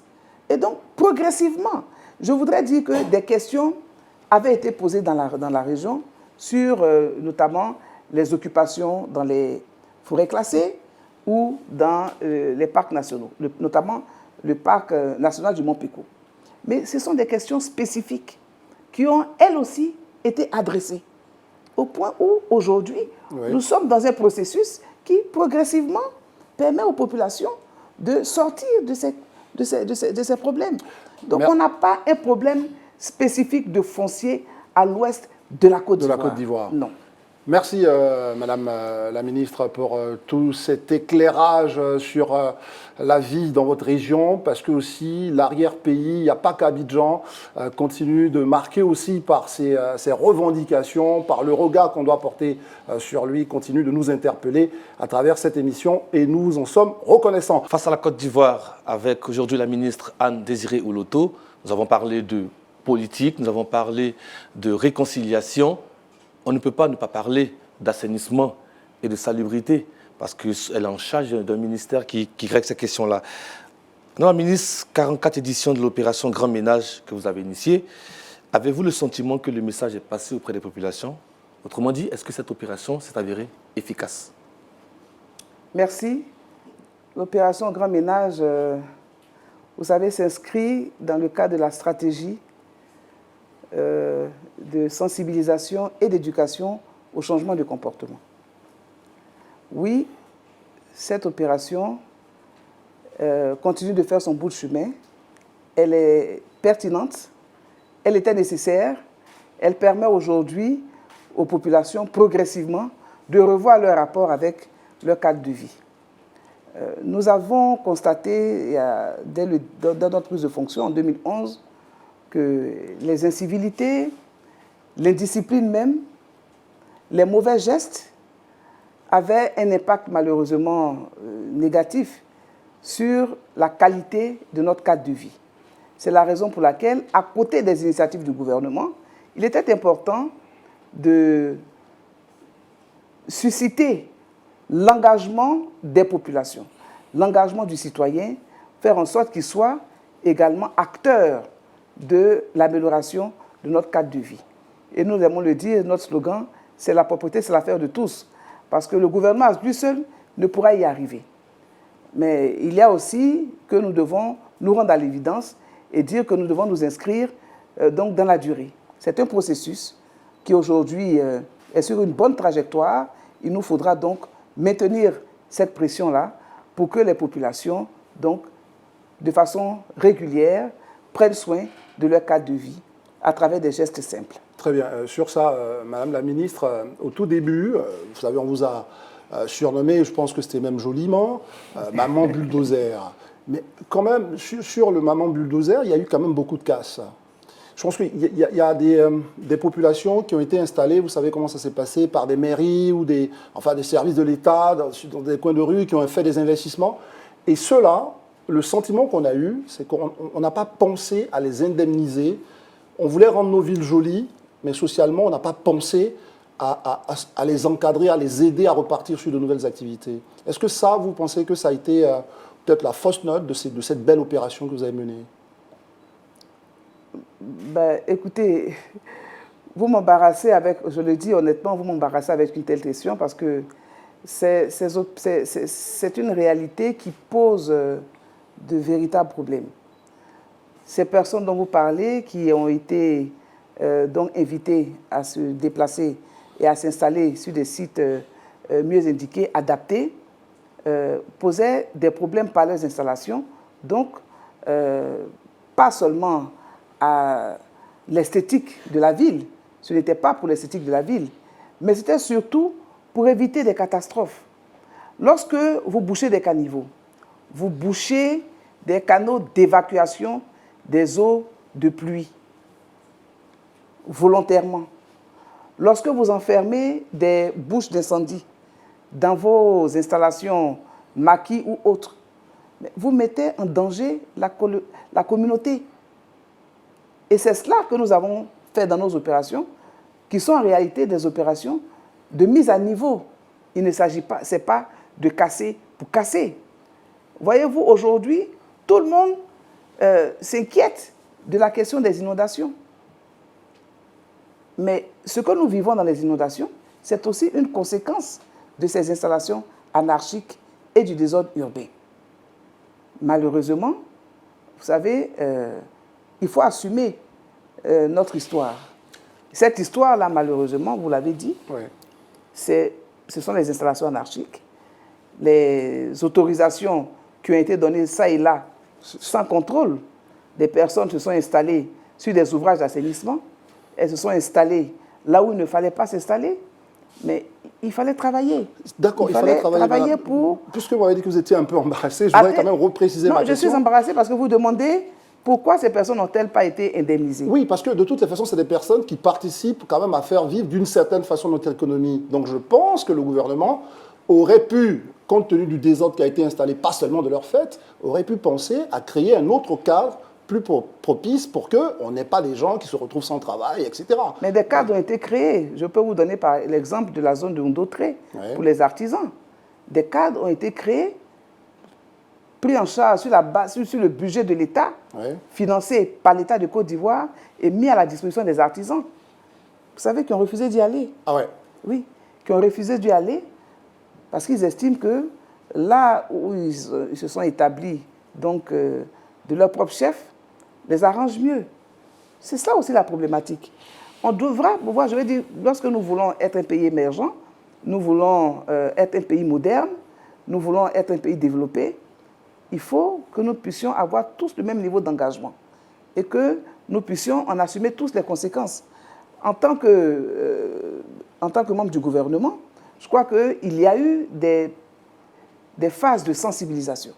Speaker 2: Et donc, progressivement, je voudrais dire que des questions avaient été posées dans la région sur notamment les occupations dans les forêts classées ou dans les parcs nationaux, notamment le parc national du Mont Péco. Mais ce sont des questions spécifiques qui ont, elles aussi, été adressées. Au point où, aujourd'hui, nous sommes dans un processus qui, progressivement, permet aux populations de sortir de ces problèmes. Donc, on n'a pas un problème spécifique de foncier à l'ouest de la Côte d'Ivoire.
Speaker 1: Non. Merci, Madame la Ministre, pour tout cet éclairage sur la vie dans votre région, parce que aussi l'arrière-pays, il n'y a pas qu'Abidjan, continue de marquer aussi par ses revendications, par le regard qu'on doit porter sur lui, continue de nous interpeller à travers cette émission, et nous en sommes reconnaissants.
Speaker 3: Face à la Côte d'Ivoire, avec aujourd'hui la ministre Anne-Désirée Oloto, nous avons parlé de politique, nous avons parlé de réconciliation. On ne peut pas ne pas parler d'assainissement et de salubrité parce qu'elle est en charge d'un ministère qui règle ces questions-là. Madame la ministre, 44 éditions de l'opération Grand Ménage que vous avez initiée, avez-vous le sentiment que le message est passé auprès des populations? Autrement dit, est-ce que cette opération s'est avérée efficace?
Speaker 2: Merci. L'opération Grand Ménage, vous savez, s'inscrit dans le cadre de la stratégie de sensibilisation et d'éducation au changement de comportement. Oui, cette opération continue de faire son bout de chemin. Elle est pertinente, elle était nécessaire, elle permet aujourd'hui aux populations progressivement de revoir leur rapport avec leur cadre de vie. Nous avons constaté, dans notre prise de fonction en 2011, que les incivilités, l'indiscipline même, les mauvais gestes avaient un impact malheureusement négatif sur la qualité de notre cadre de vie. C'est la raison pour laquelle, à côté des initiatives du gouvernement, il était important de susciter l'engagement des populations, l'engagement du citoyen, faire en sorte qu'il soit également acteur de l'amélioration de notre cadre de vie. Et nous aimons le dire, notre slogan, c'est la propreté, c'est l'affaire de tous. Parce que le gouvernement, à lui seul, ne pourra y arriver. Mais il y a aussi que nous devons nous rendre à l'évidence et dire que nous devons nous inscrire donc dans la durée. C'est un processus qui aujourd'hui est sur une bonne trajectoire. Il nous faudra donc maintenir cette pression-là pour que les populations, donc, de façon régulière, prennent soin de leur cadre de vie à travers des gestes simples.
Speaker 1: Très bien. Sur ça, Madame la Ministre, au tout début, vous savez, on vous a surnommé, je pense que c'était même joliment, Maman Bulldozer. Mais quand même, sur le Maman Bulldozer, il y a eu quand même beaucoup de casse. Je pense qu'il y a des populations qui ont été installées, vous savez comment ça s'est passé, par des mairies ou des services de l'État, dans des coins de rue, qui ont fait des investissements. Et ceux-là, le sentiment qu'on a eu, c'est qu'on n'a pas pensé à les indemniser. On voulait rendre nos villes jolies, mais socialement, on n'a pas pensé à les encadrer, à les aider à repartir sur de nouvelles activités. Est-ce que ça, vous pensez que ça a été peut-être la fausse note de cette belle opération que vous avez menée?
Speaker 2: Ben, écoutez, vous m'embarrassez avec, je le dis honnêtement, vous m'embarrassez avec une telle question parce que c'est une réalité qui pose de véritables problèmes. Ces personnes dont vous parlez, qui ont été donc invitées à se déplacer et à s'installer sur des sites mieux indiqués, adaptés, posaient des problèmes par leurs installations, donc pas seulement à l'esthétique de la ville, ce n'était pas pour l'esthétique de la ville, mais c'était surtout pour éviter des catastrophes. Lorsque vous bouchez des caniveaux, vous bouchez des canaux d'évacuation des eaux de pluie, volontairement. Lorsque vous enfermez des bouches d'incendie dans vos installations maquis ou autres, vous mettez en danger la communauté. Et c'est cela que nous avons fait dans nos opérations, qui sont en réalité des opérations de mise à niveau. Il ne s'agit pas, c'est pas de casser pour casser. Voyez-vous, aujourd'hui, tout le monde s'inquiète de la question des inondations. Mais ce que nous vivons dans les inondations, c'est aussi une conséquence de ces installations anarchiques et du désordre urbain. Malheureusement, vous savez, il faut assumer notre histoire. Cette histoire-là, malheureusement, vous l'avez dit,
Speaker 1: Oui.
Speaker 2: ce sont les installations anarchiques, les autorisations qui ont été données ça et là, sans contrôle. Des personnes se sont installées sur des ouvrages d'assainissement, elles se sont installées là où il ne fallait pas s'installer, Mais il fallait travailler.
Speaker 1: D'accord,
Speaker 2: il fallait travailler
Speaker 1: madame.
Speaker 2: pour...
Speaker 1: Puisque vous m'avez dit que vous étiez un peu embarrassé, je voudrais quand même repréciser ma question.
Speaker 2: Non, je suis embarrassée parce que vous demandez pourquoi ces personnes n'ont-elles pas été indemnisées.
Speaker 1: Oui, parce que de toutes les façons, c'est des personnes qui participent quand même à faire vivre d'une certaine façon notre économie. Donc je pense que le gouvernement aurait pu, compte tenu du désordre qui a été installé, pas seulement de leur fait, aurait pu penser à créer un autre cadre plus propice pour qu'on n'ait pas des gens qui se retrouvent sans travail, etc.
Speaker 2: Mais des cadres ont été créés. Je peux vous donner par l'exemple de la zone de Ndautré pour les artisans. Des cadres ont été créés, pris en charge sur le budget de l'État, financé par l'État de Côte d'Ivoire et mis à la disposition des artisans. Vous savez qu'ils ont refusé d'y aller.
Speaker 1: Ah ouais?
Speaker 2: Oui, qui ont refusé d'y aller parce qu'ils estiment que là où ils se sont établis, donc de leur propre chef, les arrange mieux. C'est ça aussi la problématique. On devra pouvoir, je veux dire, lorsque nous voulons être un pays émergent, nous voulons être un pays moderne, nous voulons être un pays développé, il faut que nous puissions avoir tous le même niveau d'engagement et que nous puissions en assumer tous les conséquences. En tant que membre du gouvernement, je crois qu'il y a eu des phases de sensibilisation,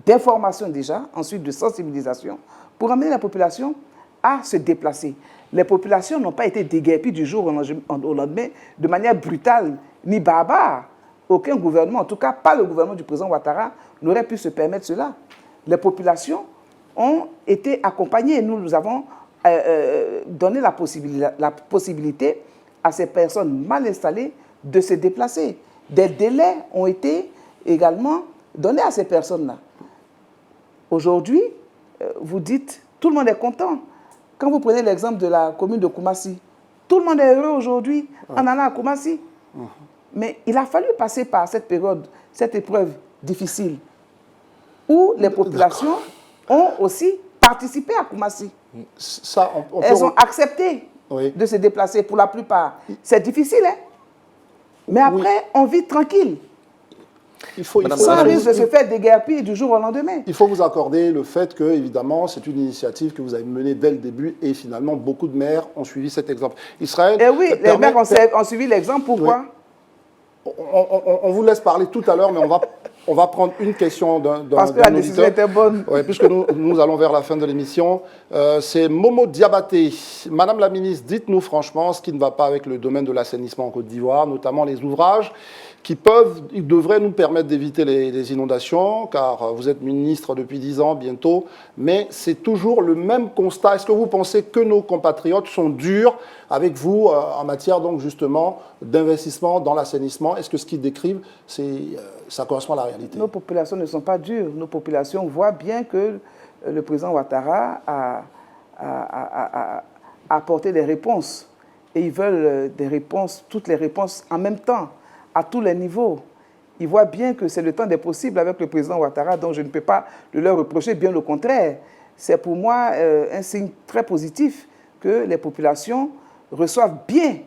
Speaker 2: d'information déjà, ensuite de sensibilisation, pour amener la population à se déplacer. Les populations n'ont pas été déguerpies du jour au lendemain de manière brutale ni barbare. Aucun gouvernement, en tout cas pas le gouvernement du président Ouattara, n'aurait pu se permettre cela. Les populations ont été accompagnées. Nous avons donné la possibilité à ces personnes mal installées de se déplacer. Des délais ont été également donnés à ces personnes-là. Aujourd'hui, vous dites, tout le monde est content. Quand vous prenez l'exemple de la commune de Koumassi, tout le monde est heureux aujourd'hui en allant à Koumassi. Mais il a fallu passer par cette période, cette épreuve difficile, où les populations ont aussi participé à Koumassi. Elles ont accepté de se déplacer pour la plupart. C'est difficile, hein? Mais après, on vit tranquille. Sans risque de se faire déguerpir du jour au lendemain.
Speaker 1: Il faut vous accorder le fait que, évidemment, c'est une initiative que vous avez menée dès le début et finalement, beaucoup de maires ont suivi cet exemple. Israël.
Speaker 2: Et oui, les maires ont suivi l'exemple. Pourquoi?
Speaker 1: On vous laisse parler tout à l'heure, mais on va prendre une question d'un auditeur.
Speaker 2: Parce que la décision était bonne.
Speaker 1: Oui, puisque nous allons vers la fin de l'émission. C'est Momo Diabaté. Madame la ministre, dites-nous franchement ce qui ne va pas avec le domaine de l'assainissement en Côte d'Ivoire, notamment les ouvrages ils devraient nous permettre d'éviter les inondations, car vous êtes ministre depuis 10 ans bientôt, mais c'est toujours le même constat. Est-ce que vous pensez que nos compatriotes sont durs avec vous en matière donc justement d'investissement dans l'assainissement? Est-ce que ce qu'ils décrivent, ça correspond à la réalité?
Speaker 2: Nos populations ne sont pas dures. Nos populations voient bien que le président Ouattara a apporté des réponses. Et ils veulent des réponses, toutes les réponses en même temps, à tous les niveaux. Ils voient bien que c'est le temps des possibles avec le président Ouattara, donc je ne peux pas le leur reprocher, bien au contraire. C'est pour moi un signe très positif que les populations reçoivent bien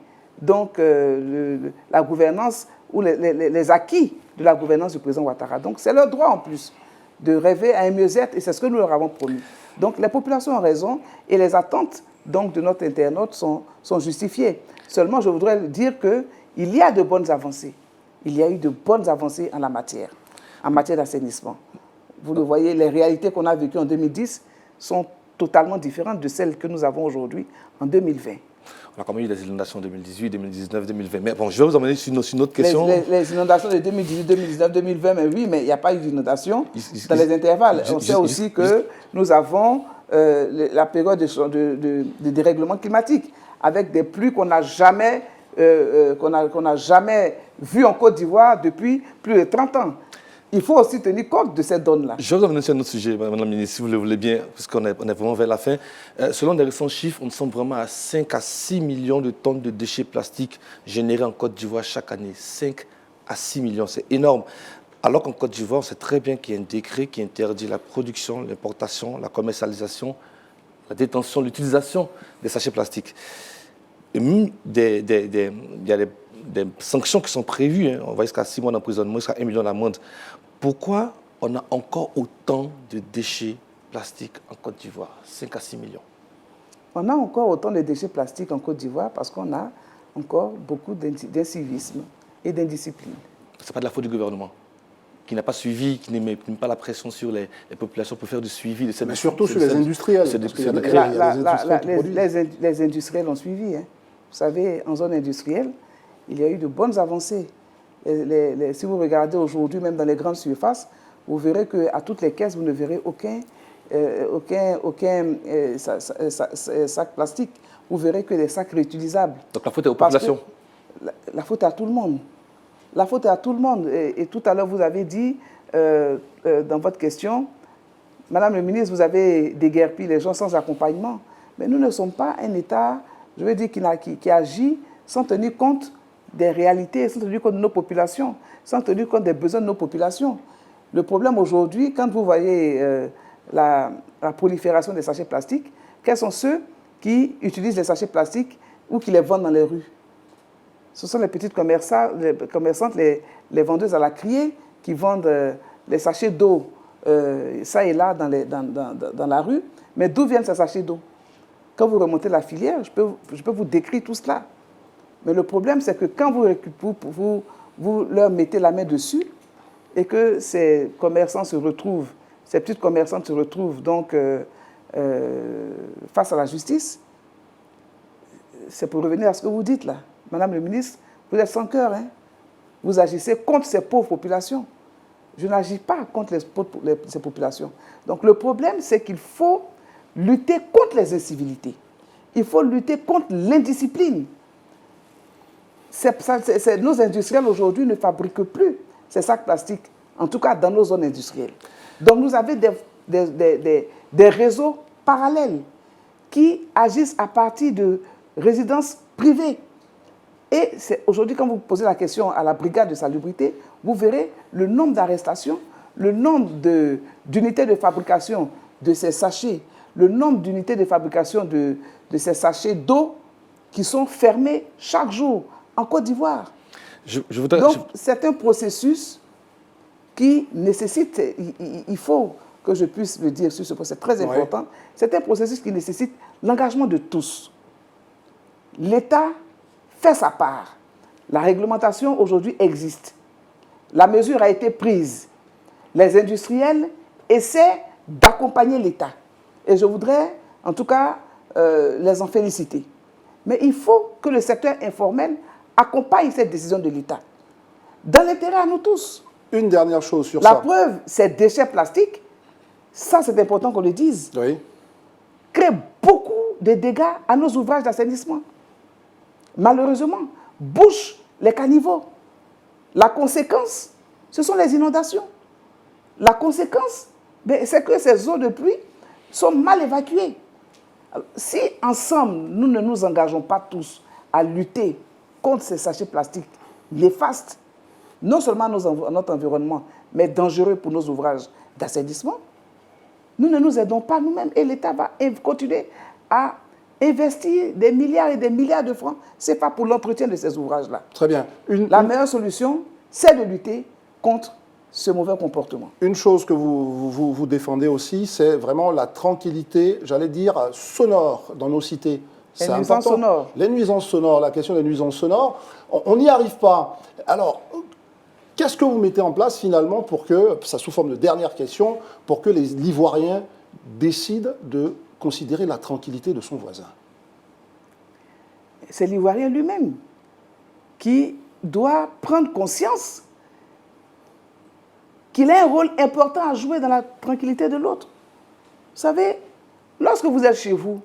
Speaker 2: donc, la gouvernance ou les acquis de la gouvernance du président Ouattara. Donc c'est leur droit en plus de rêver à un mieux-être et c'est ce que nous leur avons promis. Donc les populations ont raison et les attentes donc, de notre internaute sont justifiées. Seulement, je voudrais dire qu'il y a de bonnes avancées. Il y a eu de bonnes avancées en matière d'assainissement. Vous le voyez, les réalités qu'on a vécues en 2010 sont totalement différentes de celles que nous avons aujourd'hui en 2020.
Speaker 3: On a quand même eu des inondations en 2018, 2019, 2020. Mais bon, je vais vous emmener sur une autre question.
Speaker 2: Les inondations de 2018, 2019, 2020, mais oui, mais il n'y a pas eu d'inondation dans les intervalles. On sait aussi que nous avons la période de dérèglement climatique, avec des pluies qu'on n'a jamais vues en Côte d'Ivoire depuis plus de 30 ans. Il faut aussi tenir compte de cette donne-là.
Speaker 3: Je vais vous amener sur un autre sujet, Madame la Ministre, si vous le voulez bien, puisqu'on est vraiment vers la fin. Selon des récents chiffres, on sommes vraiment à 5 à 6 millions de tonnes de déchets plastiques générés en Côte d'Ivoire chaque année. 5 à 6 millions, c'est énorme. Alors qu'en Côte d'Ivoire, on sait très bien qu'il y a un décret qui interdit la production, l'importation, la commercialisation, la détention, l'utilisation des sachets plastiques. Et même il y a des sanctions qui sont prévues, hein. On va jusqu'à 6 mois d'emprisonnement, jusqu'à 1 million d'amende. Pourquoi on a encore autant de déchets plastiques en Côte d'Ivoire? 5 à 6 millions.
Speaker 2: On a encore autant de déchets plastiques en Côte d'Ivoire parce qu'on a encore beaucoup d'incivisme et d'indiscipline.
Speaker 3: Ce n'est pas de la faute du gouvernement qui n'a pas suivi, qui ne met pas la pression sur les populations pour faire du suivi de cette...
Speaker 1: Mais surtout sur les industriels.
Speaker 2: Les industriels ont suivi. Hein. Vous savez, en zone industrielle, il y a eu de bonnes avancées. Si vous regardez aujourd'hui, même dans les grandes surfaces, vous verrez qu'à toutes les caisses, vous ne verrez aucun sac plastique. Vous verrez que des sacs réutilisables.
Speaker 3: Donc la faute est aux populations.
Speaker 2: La faute est à tout le monde. La faute est à tout le monde. Et tout à l'heure, vous avez dit, dans votre question, Madame le ministre, vous avez déguerpi les gens sans accompagnement. Mais nous ne sommes pas un État, je veux dire, qui agit sans tenir compte des réalités, sans tenir compte de nos populations, sans tenir compte des besoins de nos populations. Le problème aujourd'hui, quand vous voyez la prolifération des sachets plastiques, quels sont ceux qui utilisent les sachets plastiques ou qui les vendent dans les rues? Ce sont les petites commerçantes, les vendeuses à la criée qui vendent les sachets d'eau ça et là dans la rue. Mais d'où viennent ces sachets d'eau? Quand vous remontez la filière, je peux vous décrire tout cela. Mais le problème, c'est que quand vous leur mettez la main dessus et que ces commerçants se retrouvent, ces petites commerçantes se retrouvent donc face à la justice, c'est pour revenir à ce que vous dites là. Madame le ministre, vous êtes sans cœur, hein? Vous agissez contre ces pauvres populations. Je n'agis pas contre ces populations. Donc le problème, c'est qu'il faut lutter contre les incivilités. Il faut lutter contre l'indiscipline. Nos industriels aujourd'hui ne fabriquent plus ces sacs plastiques, en tout cas dans nos zones industrielles. Donc nous avons des réseaux parallèles qui agissent à partir de résidences privées. Et aujourd'hui, quand vous posez la question à la brigade de salubrité, vous verrez le nombre d'arrestations, le nombre d'unités de fabrication de ces sachets, le nombre d'unités de fabrication de ces sachets d'eau qui sont fermés chaque jour en Côte d'Ivoire. Donc, c'est un processus qui nécessite, il faut que je puisse le dire sur ce point, c'est très important, c'est un processus qui nécessite l'engagement de tous. L'État fait sa part. La réglementation aujourd'hui existe. La mesure a été prise. Les industriels essaient d'accompagner l'État. Et je voudrais, en tout cas, les en féliciter. Mais il faut que le secteur informel accompagne cette décision de l'État. Dans l'intérêt à nous tous.
Speaker 1: Une dernière chose sur ça.
Speaker 2: La preuve, ces déchets plastiques, ça c'est important qu'on le dise, créent beaucoup de dégâts à nos ouvrages d'assainissement. Malheureusement, bouchent les caniveaux. La conséquence, ce sont les inondations. La conséquence, c'est que ces eaux de pluie sont mal évacuées. Alors, si ensemble, nous ne nous engageons pas tous à lutter contre ces sachets plastiques néfastes, non seulement notre environnement, mais dangereux pour nos ouvrages d'assainissement, nous ne nous aidons pas nous-mêmes et l'État va continuer à investir des milliards et des milliards de francs, ce n'est pas pour l'entretien de ces ouvrages-là.
Speaker 1: Très bien.
Speaker 2: La meilleure solution, c'est de lutter contre ce mauvais comportement.
Speaker 1: Une chose que vous défendez aussi, c'est vraiment la tranquillité, j'allais dire, sonore dans nos cités.
Speaker 2: Les nuisances sonores.
Speaker 1: Les nuisances sonores, la question des nuisances sonores, on n'y arrive pas. Alors, qu'est-ce que vous mettez en place finalement pour que, ça sous forme de dernière question, pour que l'Ivoirien décide de considérer la tranquillité de son voisin?
Speaker 2: C'est l'Ivoirien lui-même qui doit prendre conscience qu'il a un rôle important à jouer dans la tranquillité de l'autre. Vous savez, lorsque vous êtes chez vous,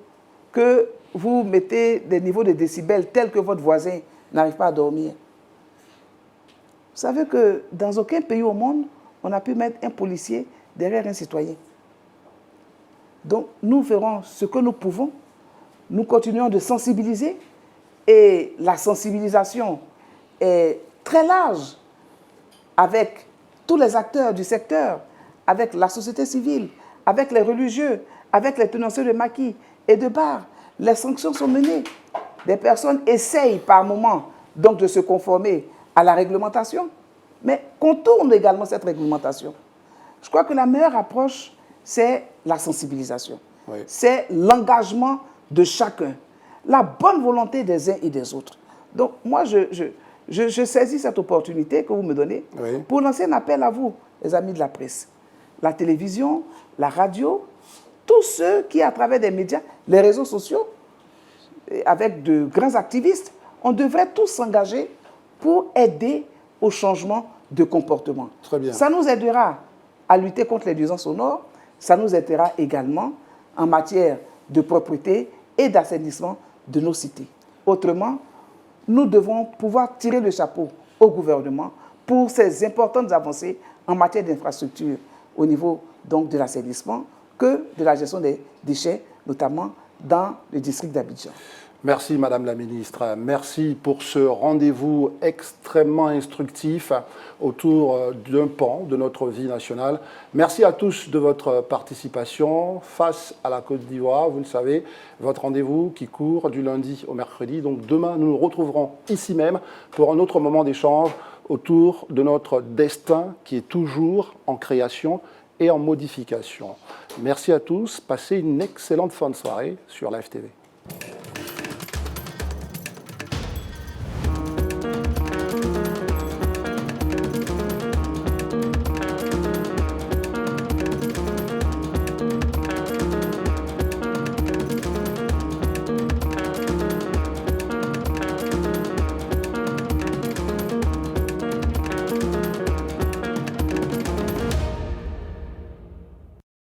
Speaker 2: que vous mettez des niveaux de décibels tels que votre voisin n'arrive pas à dormir, vous savez que dans aucun pays au monde, on a pu mettre un policier derrière un citoyen. Donc, nous ferons ce que nous pouvons. Nous continuons de sensibiliser. Et la sensibilisation est très large avec tous les acteurs du secteur, avec la société civile, avec les religieux, avec les tenanciers de maquis et de bars. Les sanctions sont menées. Des personnes essayent par moment donc de se conformer à la réglementation, mais contournent également cette réglementation. Je crois que la meilleure approche, c'est la sensibilisation. C'est l'engagement de chacun, la bonne volonté des uns et des autres. Donc, moi, je saisis cette opportunité que vous me donnez pour lancer un appel à vous, les amis de la presse, la télévision, la radio, tous ceux qui, à travers des médias, les réseaux sociaux, avec de grands activistes, on devrait tous s'engager pour aider au changement de comportement.
Speaker 1: Très bien.
Speaker 2: Ça nous aidera à lutter contre les nuisances sonores, ça nous aidera également en matière de propreté et d'assainissement de nos cités. Autrement, nous devons pouvoir tirer le chapeau au gouvernement pour ces importantes avancées en matière d'infrastructure au niveau donc de l'assainissement que de la gestion des déchets, notamment dans le district d'Abidjan.
Speaker 1: Merci Madame la Ministre. Merci pour ce rendez-vous extrêmement instructif autour d'un pan de notre vie nationale. Merci à tous de votre participation face à la Côte d'Ivoire. Vous le savez, votre rendez-vous qui court du lundi au mercredi. Donc demain, nous nous retrouverons ici même pour un autre moment d'échange autour de notre destin qui est toujours en création et en modification. Merci à tous. Passez une excellente fin de soirée sur Live TV.